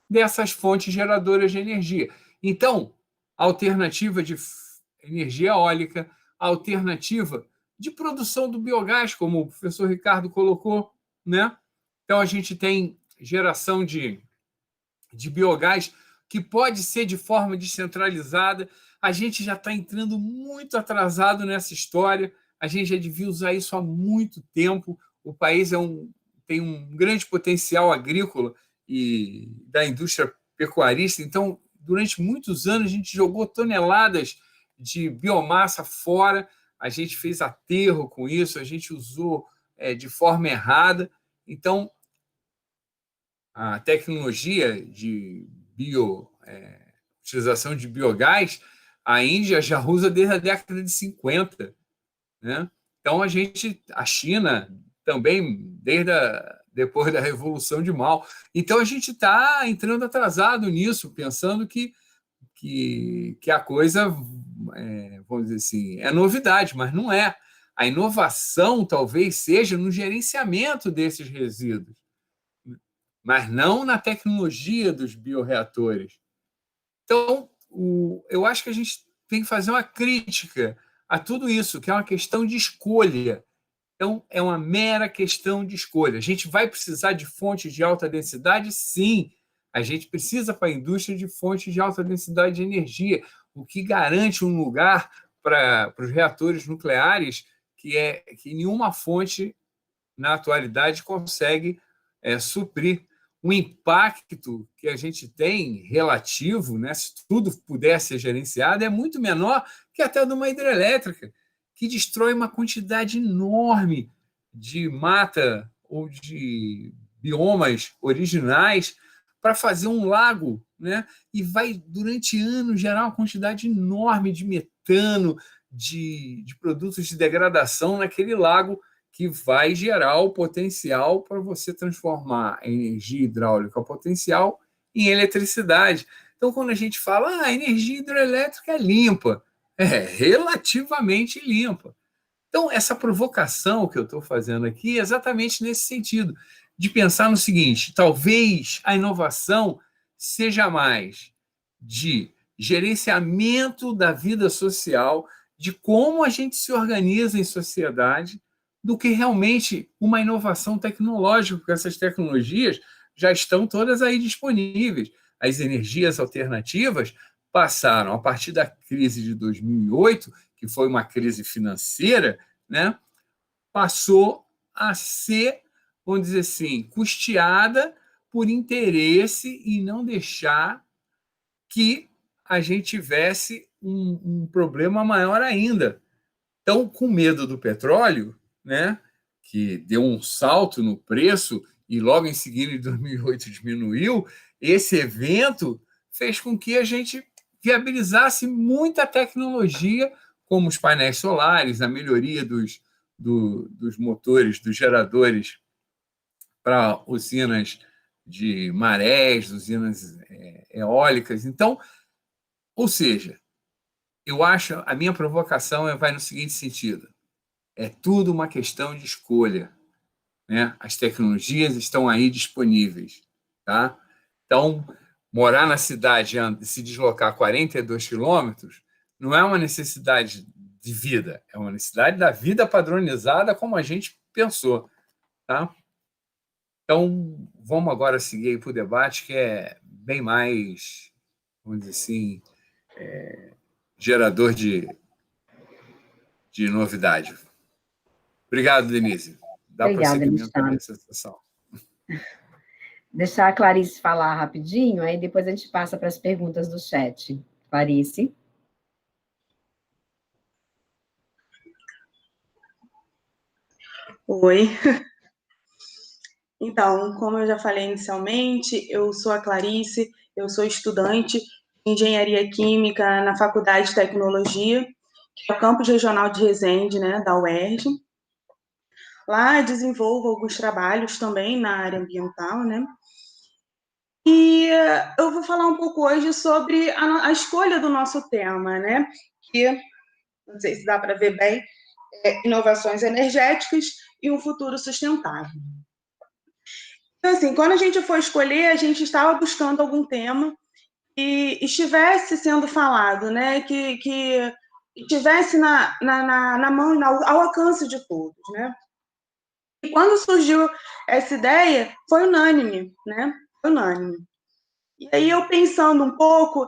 dessas fontes geradoras de energia. Então, a alternativa de energia eólica, a alternativa de produção do biogás, como o professor Ricardo colocou, né? Então, a gente tem geração de biogás que pode ser de forma descentralizada. A gente já está entrando muito atrasado nessa história, a gente já devia usar isso há muito tempo. O país tem um grande potencial agrícola e da indústria pecuarista. Então, durante muitos anos, a gente jogou toneladas de biomassa fora, a gente fez aterro com isso, a gente usou de forma errada. Então, a tecnologia de utilização de biogás, a Índia já usa desde a década de 50. Né? Então, a China também, desde a depois da Revolução de Mao. Então, a gente está entrando atrasado nisso, pensando que a coisa, vamos dizer assim, é novidade, mas não é. A inovação talvez seja no gerenciamento desses resíduos, mas não na tecnologia dos bioreatores. Então, eu acho que a gente tem que fazer uma crítica a tudo isso, que é uma questão de escolha. Então, é uma mera questão de escolha. A gente vai precisar de fontes de alta densidade? Sim. A gente precisa para a indústria de fontes de alta densidade de energia, o que garante um lugar para os reatores nucleares que nenhuma fonte, na atualidade, consegue suprir. O impacto que a gente tem relativo, né, se tudo puder ser gerenciado, é muito menor que até de uma hidrelétrica, que destrói uma quantidade enorme de mata ou de biomas originais para fazer um lago, né? E vai, durante anos, gerar uma quantidade enorme de metano, de produtos de degradação naquele lago, que vai gerar o potencial para você transformar a energia hidráulica potencial em eletricidade. Então, quando a gente fala a energia hidrelétrica é limpa, é relativamente limpa. Então, essa provocação que eu estou fazendo aqui é exatamente nesse sentido, de pensar no seguinte: talvez a inovação seja mais de gerenciamento da vida social, de como a gente se organiza em sociedade, do que realmente uma inovação tecnológica, porque essas tecnologias já estão todas aí disponíveis. As energias alternativas passaram, a partir da crise de 2008, que foi uma crise financeira, né, passou a ser, vamos dizer assim, custeada por interesse e não deixar que a gente tivesse um problema maior ainda. Então, com medo do petróleo, né, que deu um salto no preço e logo em seguida, em 2008, diminuiu, esse evento fez com que a gente viabilizasse muita tecnologia, como os painéis solares, a melhoria dos motores, dos geradores para usinas de marés, usinas eólicas. Então, ou seja, eu acho, a minha provocação vai no seguinte sentido: é tudo uma questão de escolha, né? As tecnologias estão aí disponíveis, tá? Então, morar na cidade e se deslocar 42 quilômetros não é uma necessidade de vida, é uma necessidade da vida padronizada como a gente pensou, tá? Então, vamos agora seguir para o debate, que é bem mais, vamos dizer assim, gerador de novidade. Obrigado, Denise. Dá prosseguimento para essa sessão. Deixar a Clarice falar rapidinho, aí depois a gente passa para as perguntas do chat. Clarice. Oi. Então, como eu já falei inicialmente, eu sou a Clarice, eu sou estudante de Engenharia Química na Faculdade de Tecnologia, que é o campus regional de Resende, né, da UERJ. Lá desenvolvo alguns trabalhos também na área ambiental, né? E eu vou falar um pouco hoje sobre a escolha do nosso tema, né? Que, não sei se dá para ver bem, inovações energéticas e um futuro sustentável. Então, assim, quando a gente for escolher, a gente estava buscando algum tema que estivesse sendo falado, né? Que estivesse na mão, ao alcance de todos, né? E quando surgiu essa ideia, foi unânime, né? Foi unânime. E aí eu pensando um pouco,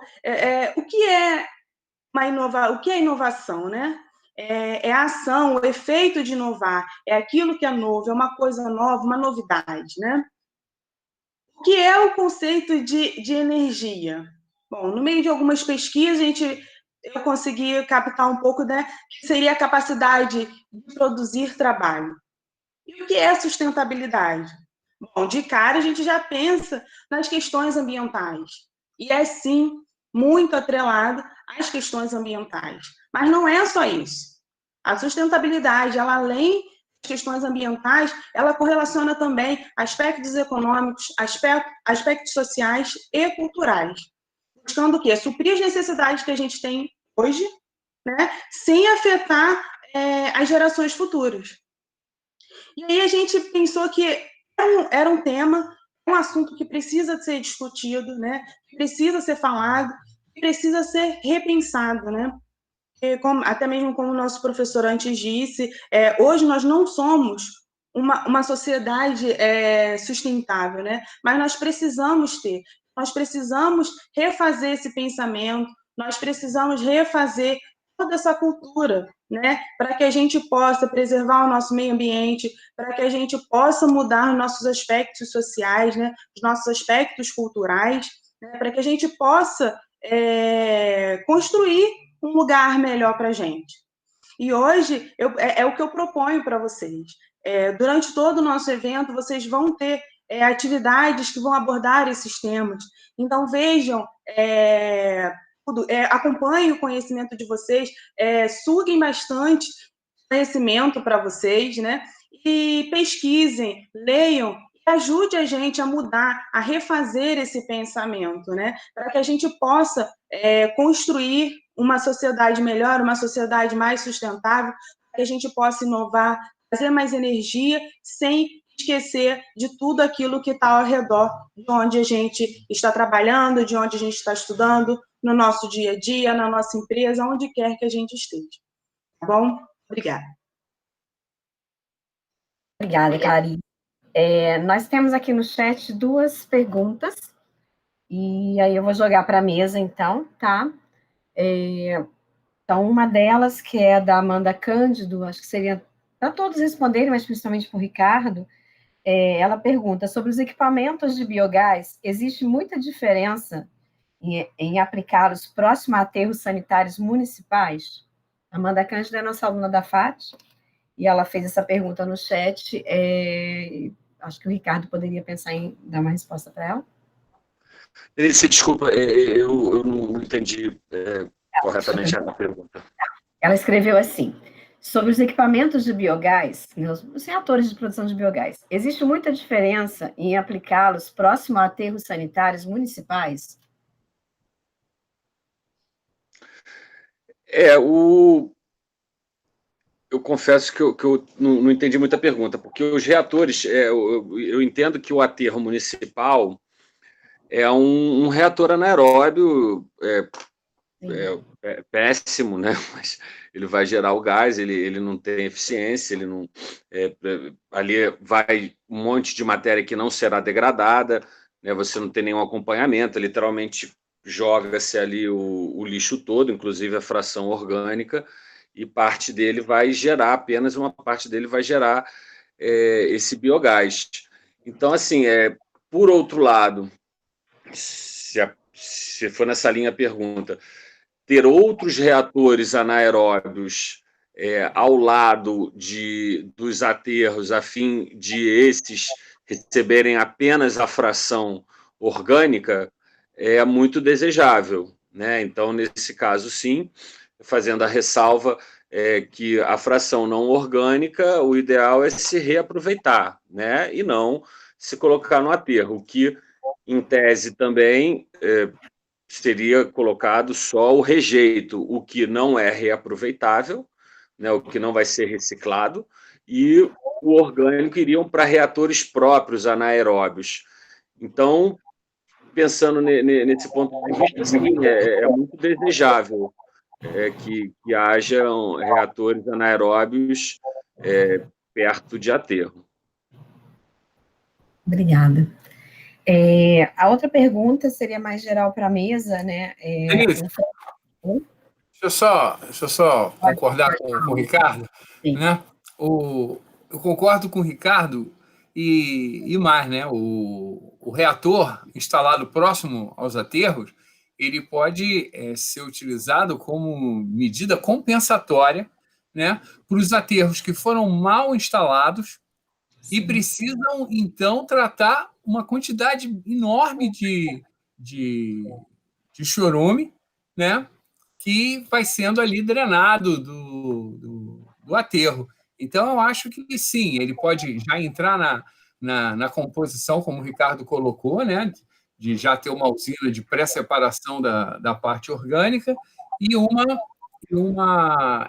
o que é inovação, né? É a ação, o efeito de inovar, é aquilo que é novo, é uma coisa nova, uma novidade, né? O que é o conceito de energia? Bom, no meio de algumas pesquisas, eu consegui captar um pouco, né, que seria a capacidade de produzir trabalho. E o que é sustentabilidade? Bom, de cara a gente já pensa nas questões ambientais. E é, sim, muito atrelado às questões ambientais. Mas não é só isso. A sustentabilidade, ela além questões ambientais, ela correlaciona também aspectos econômicos, aspectos sociais e culturais, buscando o quê? Suprir as necessidades que a gente tem hoje, né, sem afetar as gerações futuras. E aí a gente pensou que era um tema, um assunto que precisa ser discutido, né, precisa ser falado, precisa ser repensado, né? Até mesmo como o nosso professor antes disse, hoje nós não somos uma sociedade sustentável, né? Mas nós precisamos refazer esse pensamento, nós precisamos refazer toda essa cultura, né? Para que a gente possa preservar o nosso meio ambiente, para que a gente possa mudar nossos aspectos sociais, né? Os nossos aspectos culturais, né? Para que a gente possa construir um lugar melhor para a gente. E hoje é o que eu proponho para vocês. Durante todo o nosso evento, vocês vão ter atividades que vão abordar esses temas. Então, vejam, acompanhem o conhecimento de vocês, suguem bastante conhecimento para vocês, né? E pesquisem, leiam, e ajude a gente a mudar, a refazer esse pensamento, né? Para que a gente possa construir uma sociedade melhor, uma sociedade mais sustentável, para que a gente possa inovar, trazer mais energia, sem esquecer de tudo aquilo que está ao redor de onde a gente está trabalhando, de onde a gente está estudando, no nosso dia a dia, na nossa empresa, onde quer que a gente esteja. Tá bom? Obrigada. Obrigada, Clarice. Nós temos aqui no chat 2 perguntas, e aí eu vou jogar para a mesa, então, tá? Então, uma delas, que é da Amanda Cândido, acho que seria para todos responderem, mas principalmente para o Ricardo, ela pergunta, sobre os equipamentos de biogás, existe muita diferença em aplicá-los próximo a aterros sanitários municipais? Amanda Cândido é nossa aluna da FAT, e ela fez essa pergunta no chat, acho que o Ricardo poderia pensar em dar uma resposta para ela. Desculpa, eu não entendi corretamente a pergunta. Ela escreveu assim, sobre os equipamentos de biogás, os reatores de produção de biogás, existe muita diferença em aplicá-los próximo a aterros sanitários municipais? Eu confesso que eu não entendi muita pergunta, porque os reatores, eu entendo que o aterro municipal é um reator anaeróbio péssimo, né? Mas ele vai gerar o gás, ele não tem eficiência, ele não ali vai um monte de matéria que não será degradada, né? Você não tem nenhum acompanhamento, literalmente joga-se ali o lixo todo, inclusive a fração orgânica, e parte dele vai gerar, apenas uma parte dele vai gerar esse biogás. Então, assim, por outro lado, se for nessa linha a pergunta, ter outros reatores anaeróbios ao lado dos aterros, a fim de esses receberem apenas a fração orgânica, é muito desejável, né? Então, nesse caso, sim, fazendo a ressalva que a fração não orgânica, o ideal é se reaproveitar, né? E não se colocar no aterro, o que, em tese, também seria colocado só o rejeito, o que não é reaproveitável, né? O que não vai ser reciclado, e o orgânico iriam para reatores próprios anaeróbios. Então, pensando nesse ponto de vista, sim, é muito desejável que hajam reatores anaeróbios perto de aterro. Obrigada. A outra pergunta seria mais geral para a mesa, né? Denise, deixa eu só concordar com o Ricardo. Né? Eu concordo com o Ricardo e mais, né? O reator instalado próximo aos aterros, ele pode ser utilizado como medida compensatória, né, para os aterros que foram mal instalados e precisam, então, tratar uma quantidade enorme de chorume, né, que vai sendo ali drenado do aterro. Então, eu acho que sim, ele pode já entrar na composição, como o Ricardo colocou, né, de já ter uma usina de pré-separação da parte orgânica e uma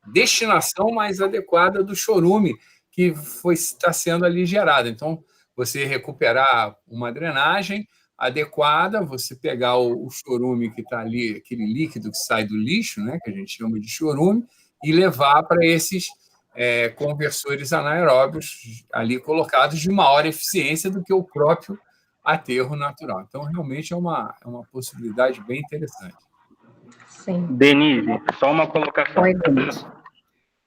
destinação mais adequada do chorume que está sendo ali gerado. Então, você recuperar uma drenagem adequada, você pegar o chorume que está ali, aquele líquido que sai do lixo, né, que a gente chama de chorume, e levar para esses conversores anaeróbios ali colocados de maior eficiência do que o próprio aterro natural. Então, realmente é uma possibilidade bem interessante. Sim. Denise, só uma colocação. Oi, Denise.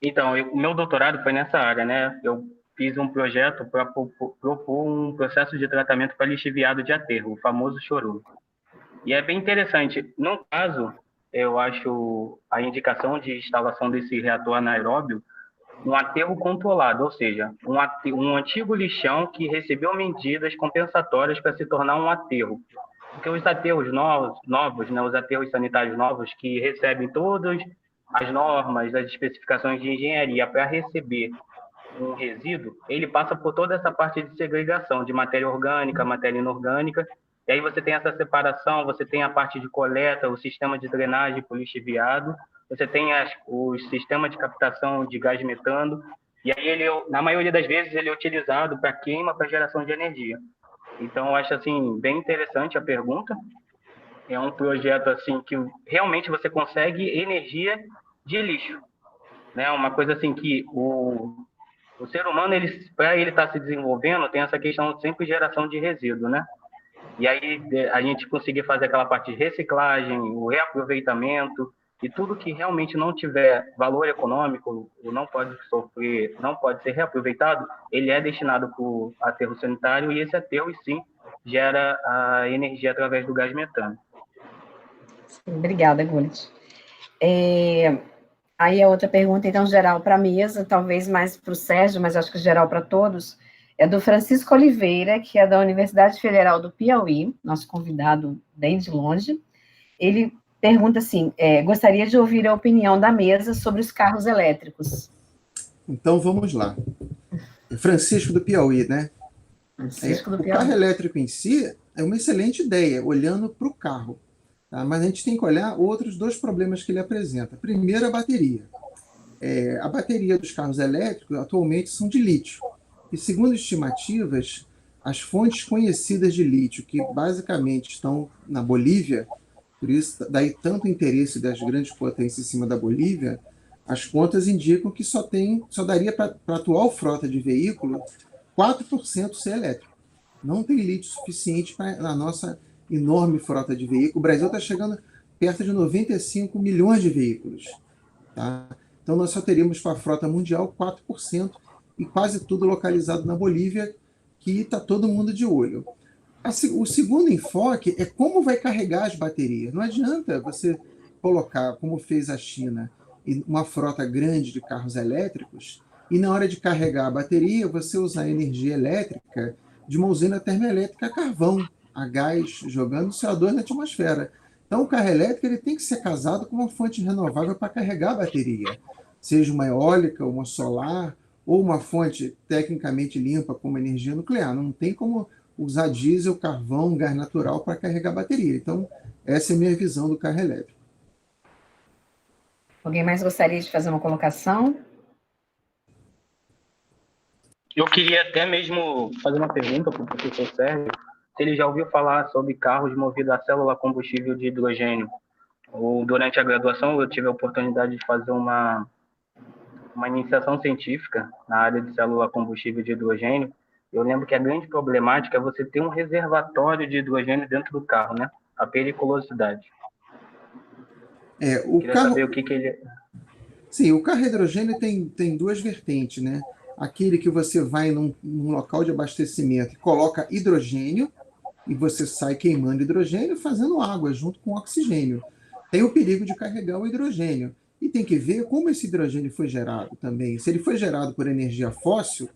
Então, o meu doutorado foi nessa área, né? Eu fiz um projeto para propor um processo de tratamento para lixiviado de aterro, o famoso chorume. E é bem interessante. No caso, eu acho a indicação de instalação desse reator anaeróbio um aterro controlado, ou seja, um antigo lixão que recebeu medidas compensatórias para se tornar um aterro. Porque os aterros novos, né, os aterros sanitários novos, que recebem todas as normas, as especificações de engenharia para receber um resíduo, ele passa por toda essa parte de segregação de matéria orgânica, matéria inorgânica, e aí você tem essa separação, você tem a parte de coleta, o sistema de drenagem por lixiviado, você tem o sistema de captação de gás metano, e aí ele, na maioria das vezes, ele é utilizado para queima, para geração de energia. Então, eu acho assim, bem interessante a pergunta. É um projeto assim, que realmente você consegue energia de lixo. Né? Uma coisa assim que o ser humano, para ele estar se desenvolvendo, tem essa questão sempre de geração de resíduo, né? E aí a gente conseguir fazer aquela parte de reciclagem, o reaproveitamento, e tudo que realmente não tiver valor econômico, ou não pode ser reaproveitado, ele é destinado para o aterro sanitário, e esse aterro, sim, gera a energia através do gás metano. Obrigada, Gulit. Aí a outra pergunta, então, geral para a mesa, talvez mais para o Sérgio, mas acho que geral para todos, é do Francisco Oliveira, que é da Universidade Federal do Piauí, nosso convidado bem de longe. Ele pergunta assim, gostaria de ouvir a opinião da mesa sobre os carros elétricos. Então, vamos lá. Francisco do Piauí, né? Francisco do Piauí. O carro elétrico em si é uma excelente ideia, olhando para o carro. Tá? Mas a gente tem que olhar outros dois problemas que ele apresenta. Primeiro, a bateria. A bateria dos carros elétricos atualmente são de lítio. E, segundo estimativas, as fontes conhecidas de lítio, que basicamente estão na Bolívia, por isso daí tanto interesse das grandes potências em cima da Bolívia, as contas indicam que só daria para a atual frota de veículo 4% ser elétrico. Não tem lítio suficiente na nossa enorme frota de veículos. O Brasil está chegando perto de 95 milhões de veículos. Tá? Então, nós só teríamos para a frota mundial 4%, e quase tudo localizado na Bolívia, que está todo mundo de olho. O segundo enfoque é como vai carregar as baterias. Não adianta você colocar, como fez a China, uma frota grande de carros elétricos, e na hora de carregar a bateria, você usar a energia elétrica de uma usina termoelétrica a carvão, a gás, jogando CO2 na atmosfera. Então, o carro elétrico ele tem que ser casado com uma fonte renovável para carregar a bateria, seja uma eólica, uma solar, ou uma fonte tecnicamente limpa, como energia nuclear. Não tem como usar diesel, carvão, gás natural para carregar a bateria. Então, essa é a minha visão do carro elétrico. Alguém mais gostaria de fazer uma colocação? Eu queria até mesmo fazer uma pergunta para o professor Sérgio, se ele já ouviu falar sobre carros movidos a célula combustível de hidrogênio. Durante a graduação, eu tive a oportunidade de fazer uma iniciação científica na área de célula combustível de hidrogênio. Eu lembro que a grande problemática é você ter um reservatório de hidrogênio dentro do carro, né? A periculosidade. Queria saber o que ele... Sim, o carro hidrogênio tem duas vertentes, né? Aquele que você vai num local de abastecimento e coloca hidrogênio, e você sai queimando hidrogênio fazendo água junto com oxigênio. Tem o perigo de carregar o hidrogênio. E tem que ver como esse hidrogênio foi gerado também. Se ele foi gerado por energia fóssil,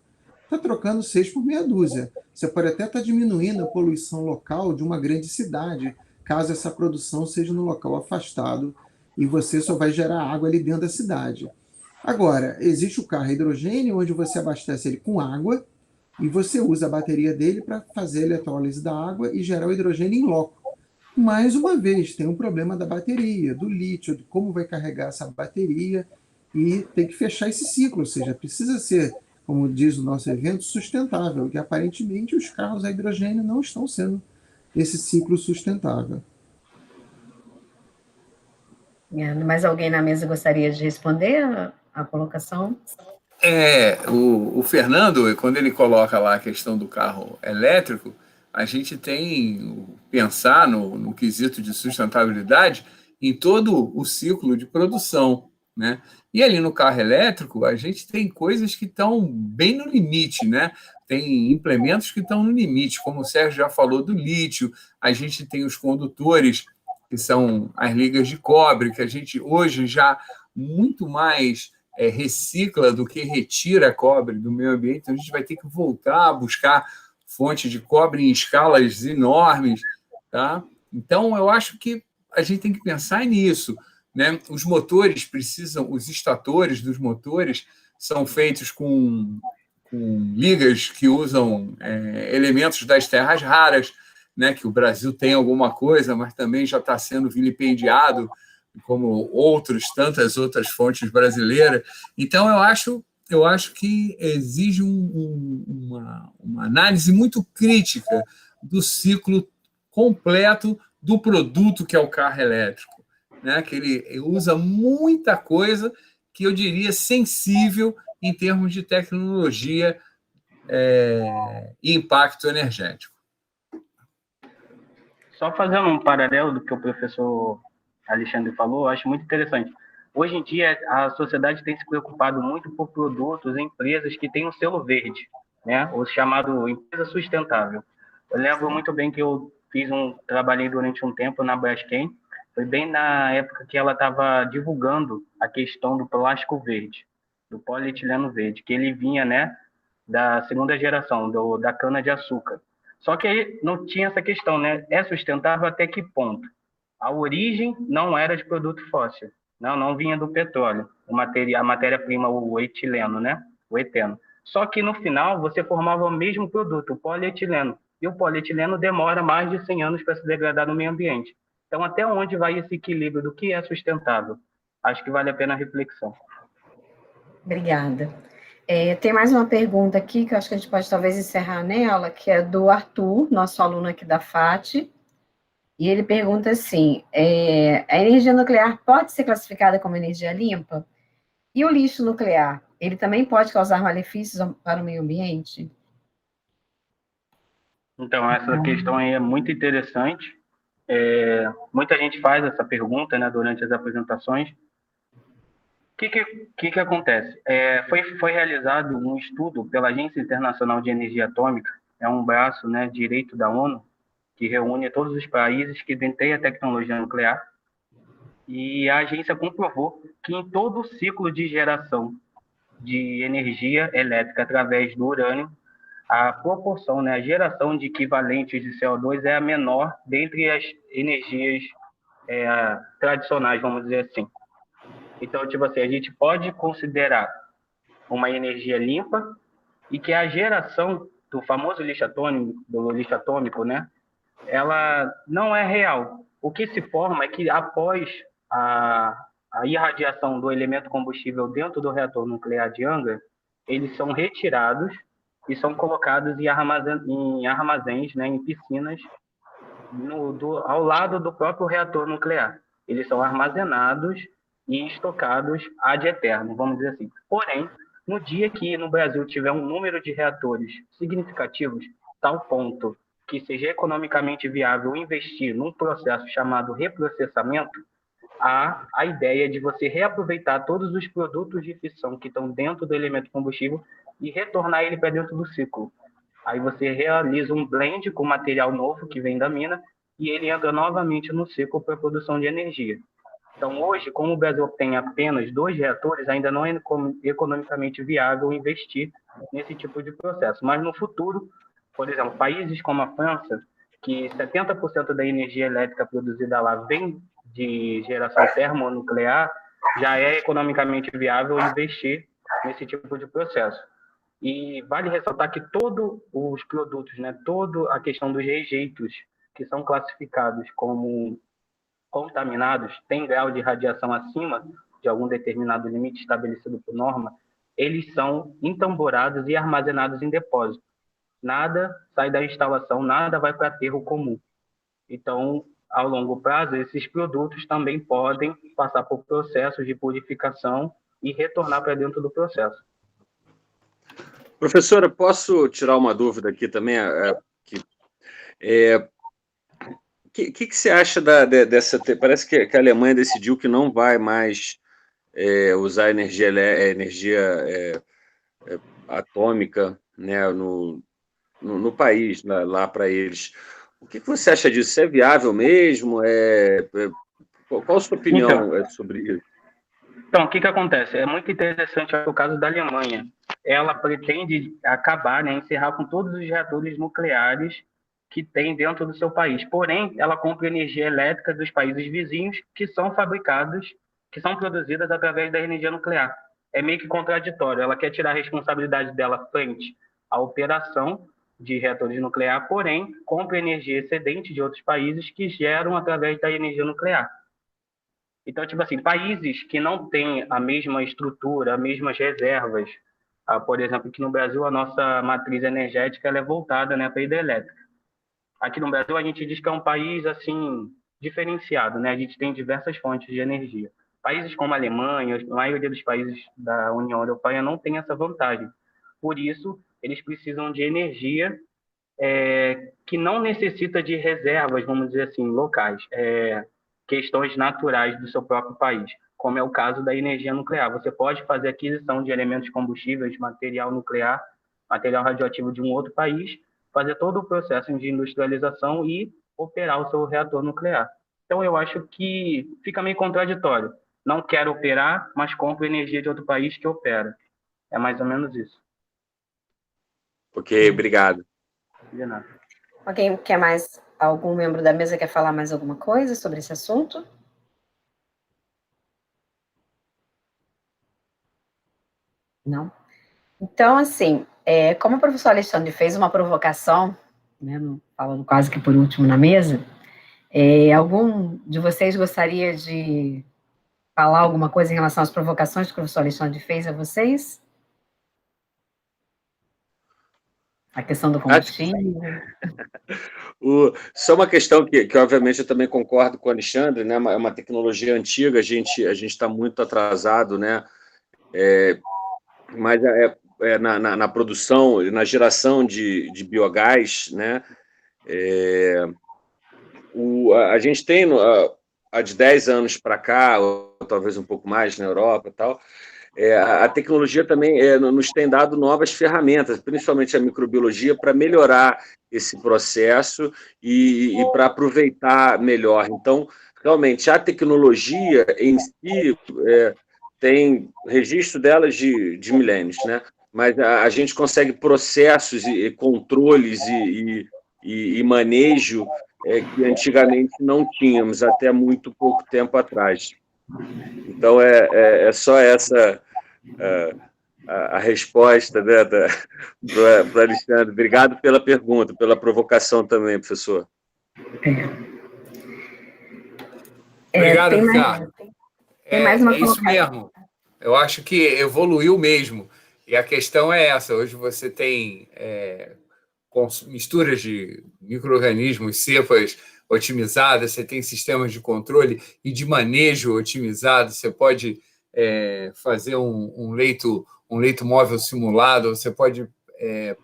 está trocando 6 por meia dúzia. Você pode até estar diminuindo a poluição local de uma grande cidade, caso essa produção seja no local afastado e você só vai gerar água ali dentro da cidade. Agora, existe o carro a hidrogênio, onde você abastece ele com água e você usa a bateria dele para fazer a eletrólise da água e gerar o hidrogênio em loco. Mais uma vez, tem um problema da bateria, do lítio, de como vai carregar essa bateria, e tem que fechar esse ciclo, ou seja, precisa ser, como diz o nosso evento, sustentável, que aparentemente os carros a hidrogênio não estão sendo esse ciclo sustentável. Mais alguém na mesa gostaria de responder a colocação? O Fernando, quando ele coloca lá a questão do carro elétrico, a gente tem pensar no quesito de sustentabilidade em todo o ciclo de produção, né? E ali no carro elétrico, a gente tem coisas que estão bem no limite, né? Tem implementos que estão no limite, como o Sérgio já falou do lítio, a gente tem os condutores, que são as ligas de cobre, que a gente hoje já muito mais recicla do que retira cobre do meio ambiente, então a gente vai ter que voltar a buscar fonte de cobre em escalas enormes, tá? Então, eu acho que a gente tem que pensar nisso, né? Os motores precisam, os estatores dos motores são feitos com ligas que usam elementos das terras raras, né? Que o Brasil tem alguma coisa, mas também já está sendo vilipendiado, como tantas outras fontes brasileiras. Então, eu acho que exige uma análise muito crítica do ciclo completo do produto que é o carro elétrico, né? Que ele usa muita coisa que eu diria sensível em termos de tecnologia e impacto energético. Só fazendo um paralelo do que o professor Alexandre falou, eu acho muito interessante. Hoje em dia, a sociedade tem se preocupado muito por produtos e empresas que têm um selo verde, né? O chamado empresa sustentável. Eu lembro muito bem que eu trabalhei durante um tempo na Braskem, foi bem na época que ela estava divulgando a questão do plástico verde, do polietileno verde, que ele vinha, né, da segunda geração, da cana-de-açúcar. Só que aí não tinha essa questão, né? É sustentável até que ponto? A origem não era de produto fóssil, não vinha do petróleo, a matéria-prima, o etileno, né? O eteno. Só que no final você formava o mesmo produto, o polietileno. E o polietileno demora mais de 100 anos para se degradar no meio ambiente. Então, até onde vai esse equilíbrio do que é sustentável? Acho que vale a pena a reflexão. Obrigada. Tem mais uma pergunta aqui, que eu acho que a gente pode talvez encerrar nela, que é do Arthur, nosso aluno aqui da FAT, e ele pergunta assim, a energia nuclear pode ser classificada como energia limpa? E o lixo nuclear, ele também pode causar malefícios para o meio ambiente? Então, essa questão aí é muito interessante. Muita gente faz essa pergunta, né, durante as apresentações. O que acontece? Foi realizado um estudo pela Agência Internacional de Energia Atômica, é um braço, né, direito da ONU, que reúne todos os países que detêm a tecnologia nuclear, e a agência comprovou que em todo o ciclo de geração de energia elétrica através do urânio, a proporção, né, a geração de equivalentes de CO2 é a menor dentre as energias tradicionais, vamos dizer assim. Então, tipo assim, a gente pode considerar uma energia limpa e que a geração do famoso lixo atômico, né, ela não é real. O que se forma é que após a irradiação do elemento combustível dentro do reator nuclear de Angra, eles são retirados e são colocados em armazéns, né, em piscinas, ao lado do próprio reator nuclear. Eles são armazenados e estocados ad eterno, vamos dizer assim. Porém, no dia que no Brasil tiver um número de reatores significativos, tal ponto que seja economicamente viável investir num processo chamado reprocessamento, há a ideia de você reaproveitar todos os produtos de fissão que estão dentro do elemento combustível e retornar ele para dentro do ciclo. Aí você realiza um blend com material novo que vem da mina e ele entra novamente no ciclo para a produção de energia. Então, hoje, como o Brasil tem apenas 2 reatores, ainda não é economicamente viável investir nesse tipo de processo. Mas, no futuro, por exemplo, países como a França, que 70% da energia elétrica produzida lá vem de geração termonuclear, já é economicamente viável investir nesse tipo de processo. E vale ressaltar que todos os produtos, né, toda a questão dos rejeitos que são classificados como contaminados, tem grau de radiação acima de algum determinado limite estabelecido por norma, eles são entamborados e armazenados em depósito. Nada sai da instalação, nada vai para aterro comum. Então, ao longo prazo, esses produtos também podem passar por processos de purificação e retornar para dentro do processo. Professora, posso tirar uma dúvida aqui também? O que você acha dessa... Parece que a Alemanha decidiu que não vai mais usar energia atômica, né, no país, lá para eles. O que você acha disso? Isso é viável mesmo? Qual a sua opinião sobre isso? Então, o que acontece? É muito interessante o caso da Alemanha. Ela pretende acabar, né, encerrar com todos os reatores nucleares que tem dentro do seu país. Porém, ela compra energia elétrica dos países vizinhos que são fabricados, que são produzidas através da energia nuclear. É meio que contraditório. Ela quer tirar a responsabilidade dela frente à operação de reatores nucleares, porém, compra energia excedente de outros países que geram através da energia nuclear. Então, tipo assim, países que não têm a mesma estrutura, as mesmas reservas, por exemplo, aqui no Brasil, a nossa matriz energética ela é voltada, né, para a hidrelétrica. Aqui no Brasil, a gente diz que é um país, assim, diferenciado, né? A gente tem diversas fontes de energia. Países como a Alemanha, a maioria dos países da União Europeia não tem essa vantagem. Por isso, eles precisam de energia que não necessita de reservas, vamos dizer assim, locais, questões naturais do seu próprio país, como é o caso da energia nuclear. Você pode fazer aquisição de elementos combustíveis, material nuclear, material radioativo de um outro país, fazer todo o processo de industrialização e operar o seu reator nuclear. Então, eu acho que fica meio contraditório. Não quero operar, mas compro energia de outro país que opera. É mais ou menos isso. Ok, obrigado. De nada. Alguém quer mais? Algum membro da mesa quer falar mais alguma coisa sobre esse assunto? Não? Então, assim, como o professor Alexandre fez uma provocação, né, falando quase que por último na mesa, algum de vocês gostaria de falar alguma coisa em relação às provocações que o professor Alexandre fez a vocês? A questão do combustível. Só uma questão que obviamente, eu também concordo com o Alexandre, né? É uma tecnologia antiga, a gente está muito atrasado, né? Mas na produção, na geração de biogás, né? A gente tem, há de 10 anos para cá, ou talvez um pouco mais na Europa e tal, a tecnologia também nos tem dado novas ferramentas, principalmente a microbiologia, para melhorar esse processo e para aproveitar melhor. Então, realmente, a tecnologia em si tem registro delas de milênios, né? Mas a gente consegue processos e controles e manejo que antigamente não tínhamos, até muito pouco tempo atrás. Então, é só essa a resposta, né, para Alexandre. Obrigado pela pergunta, pela provocação também, professor. Obrigado, Ricardo. Tem mais uma isso mesmo. Eu acho que evoluiu mesmo. E a questão é essa. Hoje você tem misturas de micro-organismos, cepas otimizadas, você tem sistemas de controle e de manejo otimizado, você pode fazer um leito móvel simulado, você pode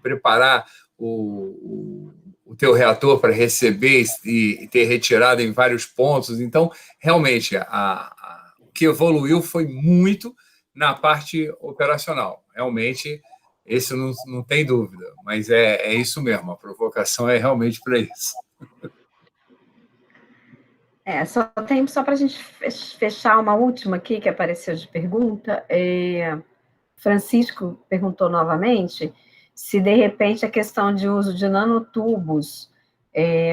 preparar o teu reator para receber e ter retirada em vários pontos. Então, realmente, o que evoluiu foi muito na parte operacional. Realmente, esse não tem dúvida, mas é isso mesmo, a provocação é realmente para isso. Só para a gente fechar uma última aqui que apareceu de pergunta. Francisco perguntou novamente se, de repente, a questão de uso de nanotubos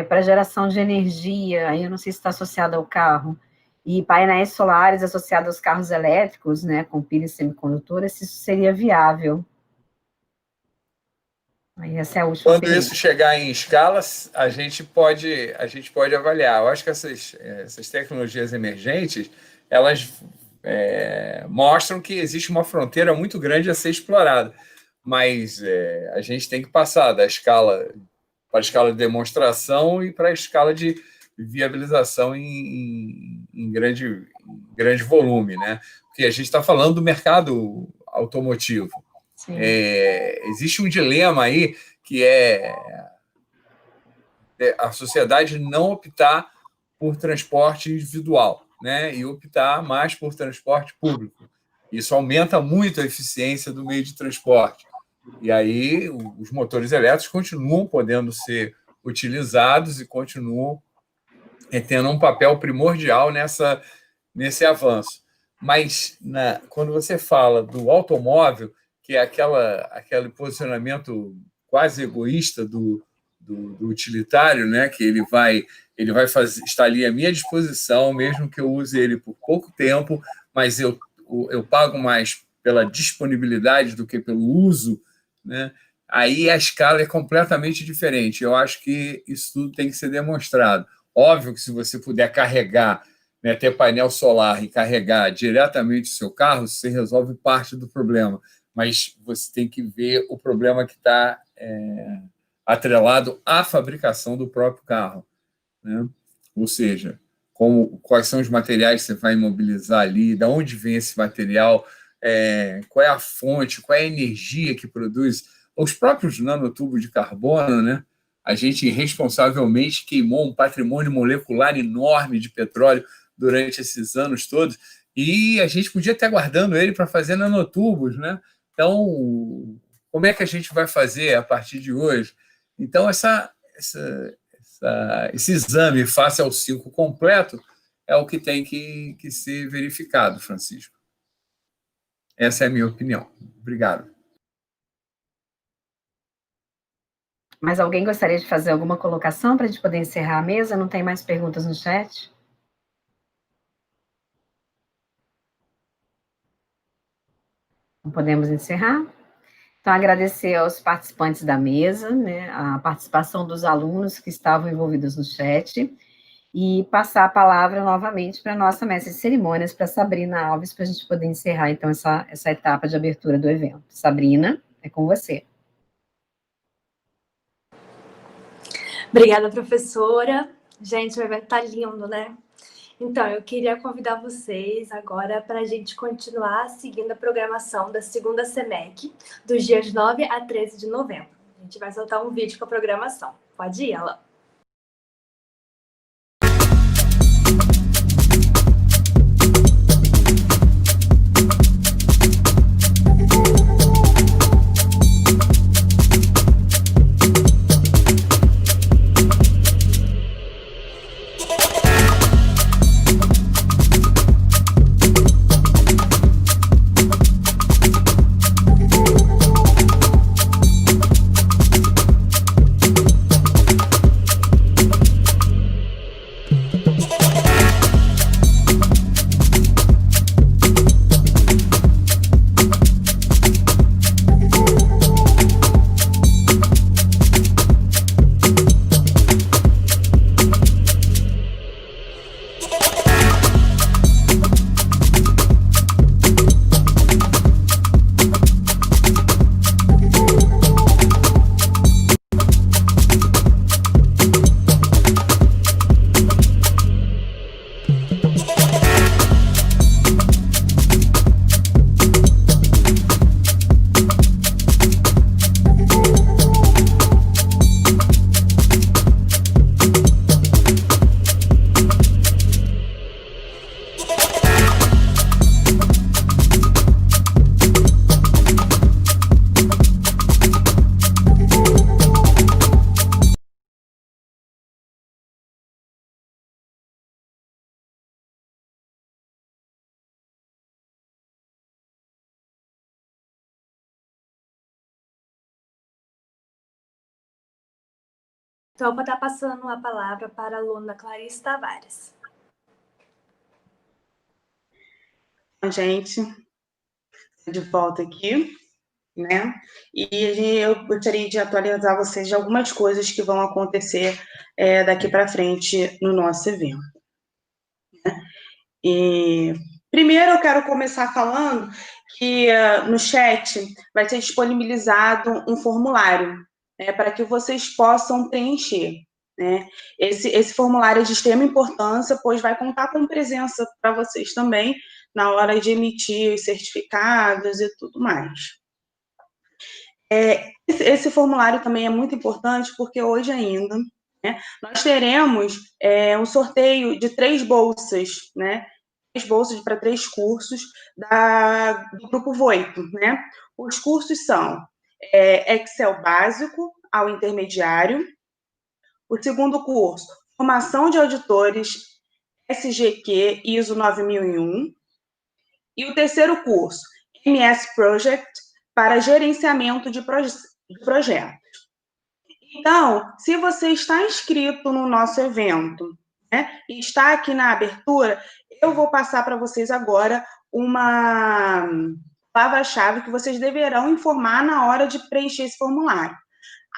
para geração de energia, aí eu não sei se está associada ao carro, e painéis solares associados aos carros elétricos, né, com pilhas semicondutoras, se isso seria viável. Aí essa é a última Quando pergunta. isso chegar em escalas, a gente pode avaliar. Eu acho que essas tecnologias emergentes, elas mostram que existe uma fronteira muito grande a ser explorada, mas a gente tem que passar da escala para a escala de demonstração e para a escala de viabilização em grande volume, né? Porque a gente está falando do mercado automotivo. Existe um dilema aí que é a sociedade não optar por transporte individual, né, e optar mais por transporte público. Isso aumenta muito a eficiência do meio de transporte. E aí os motores elétricos continuam podendo ser utilizados e continuam tendo um papel primordial nesse avanço. Mas quando você fala do automóvel, que é aquele posicionamento quase egoísta do utilitário, né, que ele vai estar ali à minha disposição, mesmo que eu use ele por pouco tempo, mas eu pago mais pela disponibilidade do que pelo uso, né? Aí a escala é completamente diferente. Eu acho que isso tudo tem que ser demonstrado. Óbvio que se você puder carregar, né, ter painel solar e carregar diretamente o seu carro, você resolve parte do problema, mas você tem que ver o problema que está atrelado à fabricação do próprio carro, né? Ou seja, quais são os materiais que você vai imobilizar ali, de onde vem esse material, qual é a fonte, qual é a energia que produz. Os próprios nanotubos de carbono, né? A gente irresponsavelmente queimou um patrimônio molecular enorme de petróleo durante esses anos todos, e a gente podia estar guardando ele para fazer nanotubos, né? Então, como é que a gente vai fazer a partir de hoje? Então, esse exame face ao 5 completo é o que tem que ser verificado, Francisco. Essa é a minha opinião. Obrigado. Mas alguém gostaria de fazer alguma colocação para a gente poder encerrar a mesa? Não tem mais perguntas no chat? Não podemos encerrar? Então, agradecer aos participantes da mesa, né, a participação dos alunos que estavam envolvidos no chat, e passar a palavra novamente para a nossa mestre de cerimônias, para Sabrina Alves, para a gente poder encerrar, então, essa etapa de abertura do evento. Sabrina, é com você. Obrigada, professora. Gente, o evento está lindo, né? Então, eu queria convidar vocês agora para a gente continuar seguindo a programação da segunda SEMEC, dos dias 9 a 13 de novembro. A gente vai soltar um vídeo com a programação. Pode ir, ela. Então, eu vou estar passando a palavra para a aluna Clarice Tavares. gente, de volta aqui, né? E eu gostaria de atualizar vocês de algumas coisas que vão acontecer daqui para frente no nosso evento. Né? E primeiro eu quero começar falando que no chat vai ser disponibilizado um formulário, né, para que vocês possam preencher. Né? Esse formulário é de extrema importância, pois vai contar com presença para vocês também na hora de emitir os certificados e tudo mais. Esse formulário também é muito importante porque hoje ainda, né, nós teremos um sorteio de 3 bolsas, né? 3 bolsas para 3 cursos do Grupo Voito, né? Os cursos são Excel básico ao intermediário, o segundo curso, formação de auditores SGQ ISO 9001, e o terceiro curso, MS Project, para gerenciamento de projetos. Então, se você está inscrito no nosso evento, né, e está aqui na abertura, eu vou passar para vocês agora uma palavra-chave que vocês deverão informar na hora de preencher esse formulário.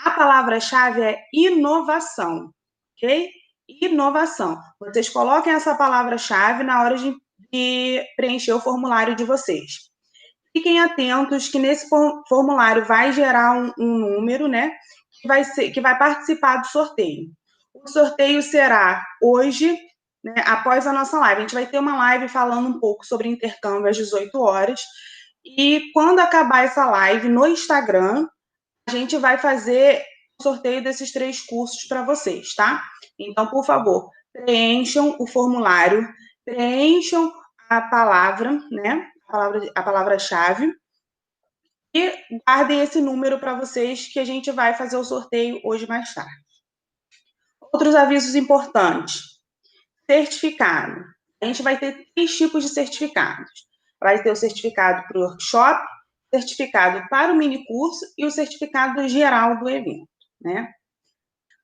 A palavra-chave é inovação, ok? Inovação. Vocês coloquem essa palavra-chave na hora de preencher o formulário de vocês. Fiquem atentos que nesse formulário vai gerar um número, né, que vai participar do sorteio. O sorteio será hoje, né, após a nossa live. A gente vai ter uma live falando um pouco sobre intercâmbio às 18 horas. E quando acabar essa live no Instagram, a gente vai fazer o sorteio desses 3 cursos para vocês, tá? Então, por favor, preencham o formulário, preencham a palavra, né? A palavra-chave, e guardem esse número para vocês, que a gente vai fazer o sorteio hoje mais tarde. Outros avisos importantes. Certificado. A gente vai ter 3 tipos de certificados. Vai ter o certificado para o workshop, certificado para o minicurso e o certificado geral do evento, né?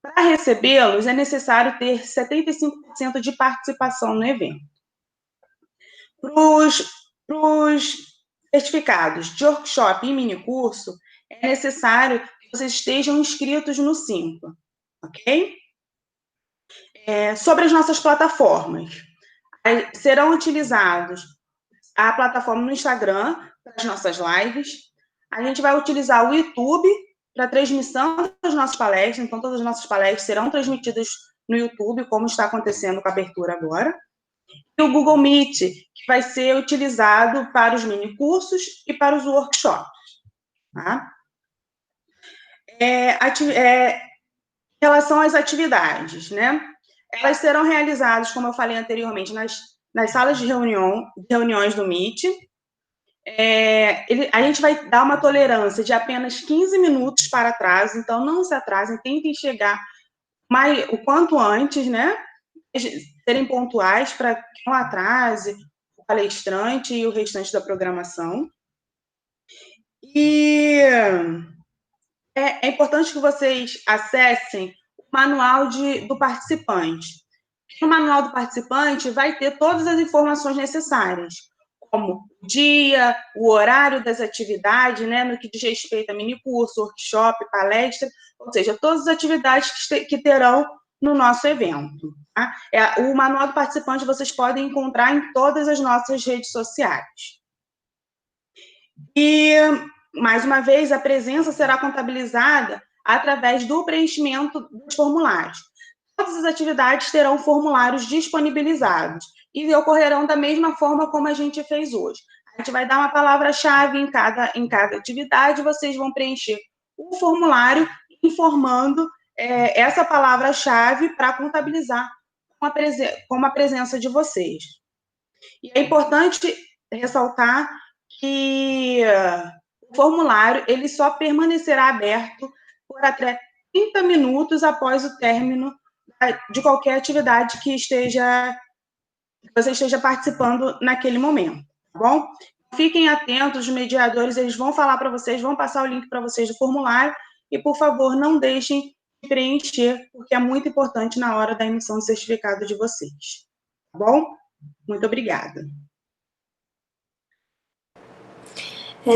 Para recebê-los, é necessário ter 75% de participação no evento. Para os certificados de workshop e minicurso, é necessário que vocês estejam inscritos no Simpla, ok? Sobre as nossas plataformas, serão utilizados a plataforma no Instagram para as nossas lives. A gente vai utilizar o YouTube para a transmissão das nossas palestras, então todas as nossas palestras serão transmitidas no YouTube, como está acontecendo com a abertura agora. E o Google Meet, que vai ser utilizado para os minicursos e para os workshops. Tá? Em relação às atividades, né? Elas serão realizadas, como eu falei anteriormente, nas salas de reuniões do Meet. A gente vai dar uma tolerância de apenas 15 minutos para atraso, então não se atrasem, tentem chegar o quanto antes, né? Serem pontuais para que não atrase o palestrante e o restante da programação. E é importante que vocês acessem o manual do participante. No manual do participante vai ter todas as informações necessárias, como o dia, o horário das atividades, né, no que diz respeito a minicurso, workshop, palestra, ou seja, todas as atividades que terão no nosso evento. Tá? O manual do participante vocês podem encontrar em todas as nossas redes sociais. E, mais uma vez, a presença será contabilizada através do preenchimento dos formulários. Todas as atividades terão formulários disponibilizados e ocorrerão da mesma forma como a gente fez hoje. A gente vai dar uma palavra-chave em cada atividade, vocês vão preencher o formulário informando essa palavra-chave para contabilizar com a presença de vocês. E é importante ressaltar que o formulário ele só permanecerá aberto por até 30 minutos após o término de qualquer atividade que você esteja participando naquele momento, tá bom? Fiquem atentos, os mediadores, eles vão falar para vocês, vão passar o link para vocês do formulário e, por favor, não deixem de preencher, porque é muito importante na hora da emissão do certificado de vocês, tá bom? Muito obrigada.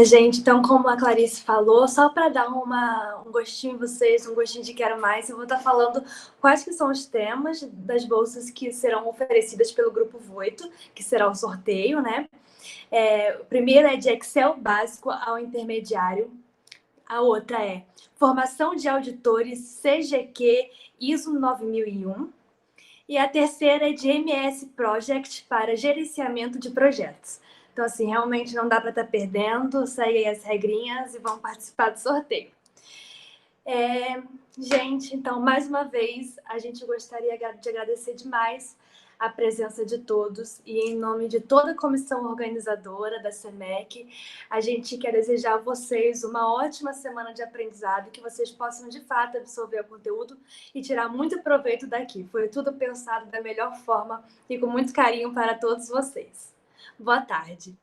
Gente, então, como a Clarice falou, só para dar um gostinho em vocês, um gostinho de quero mais, eu vou estar falando quais que são os temas das bolsas que serão oferecidas pelo Grupo Voito, que será o sorteio, né? O primeiro é de Excel básico ao intermediário. A outra é formação de auditores CGQ ISO 9001. E a terceira é de MS Project para gerenciamento de projetos. Então, assim, realmente não dá para estar perdendo. Segue as regrinhas e vão participar do sorteio. Gente, então, mais uma vez, a gente gostaria de agradecer demais a presença de todos e em nome de toda a comissão organizadora da SEMEC, a gente quer desejar a vocês uma ótima semana de aprendizado, que vocês possam, de fato, absorver o conteúdo e tirar muito proveito daqui. Foi tudo pensado da melhor forma e com muito carinho para todos vocês. Boa tarde.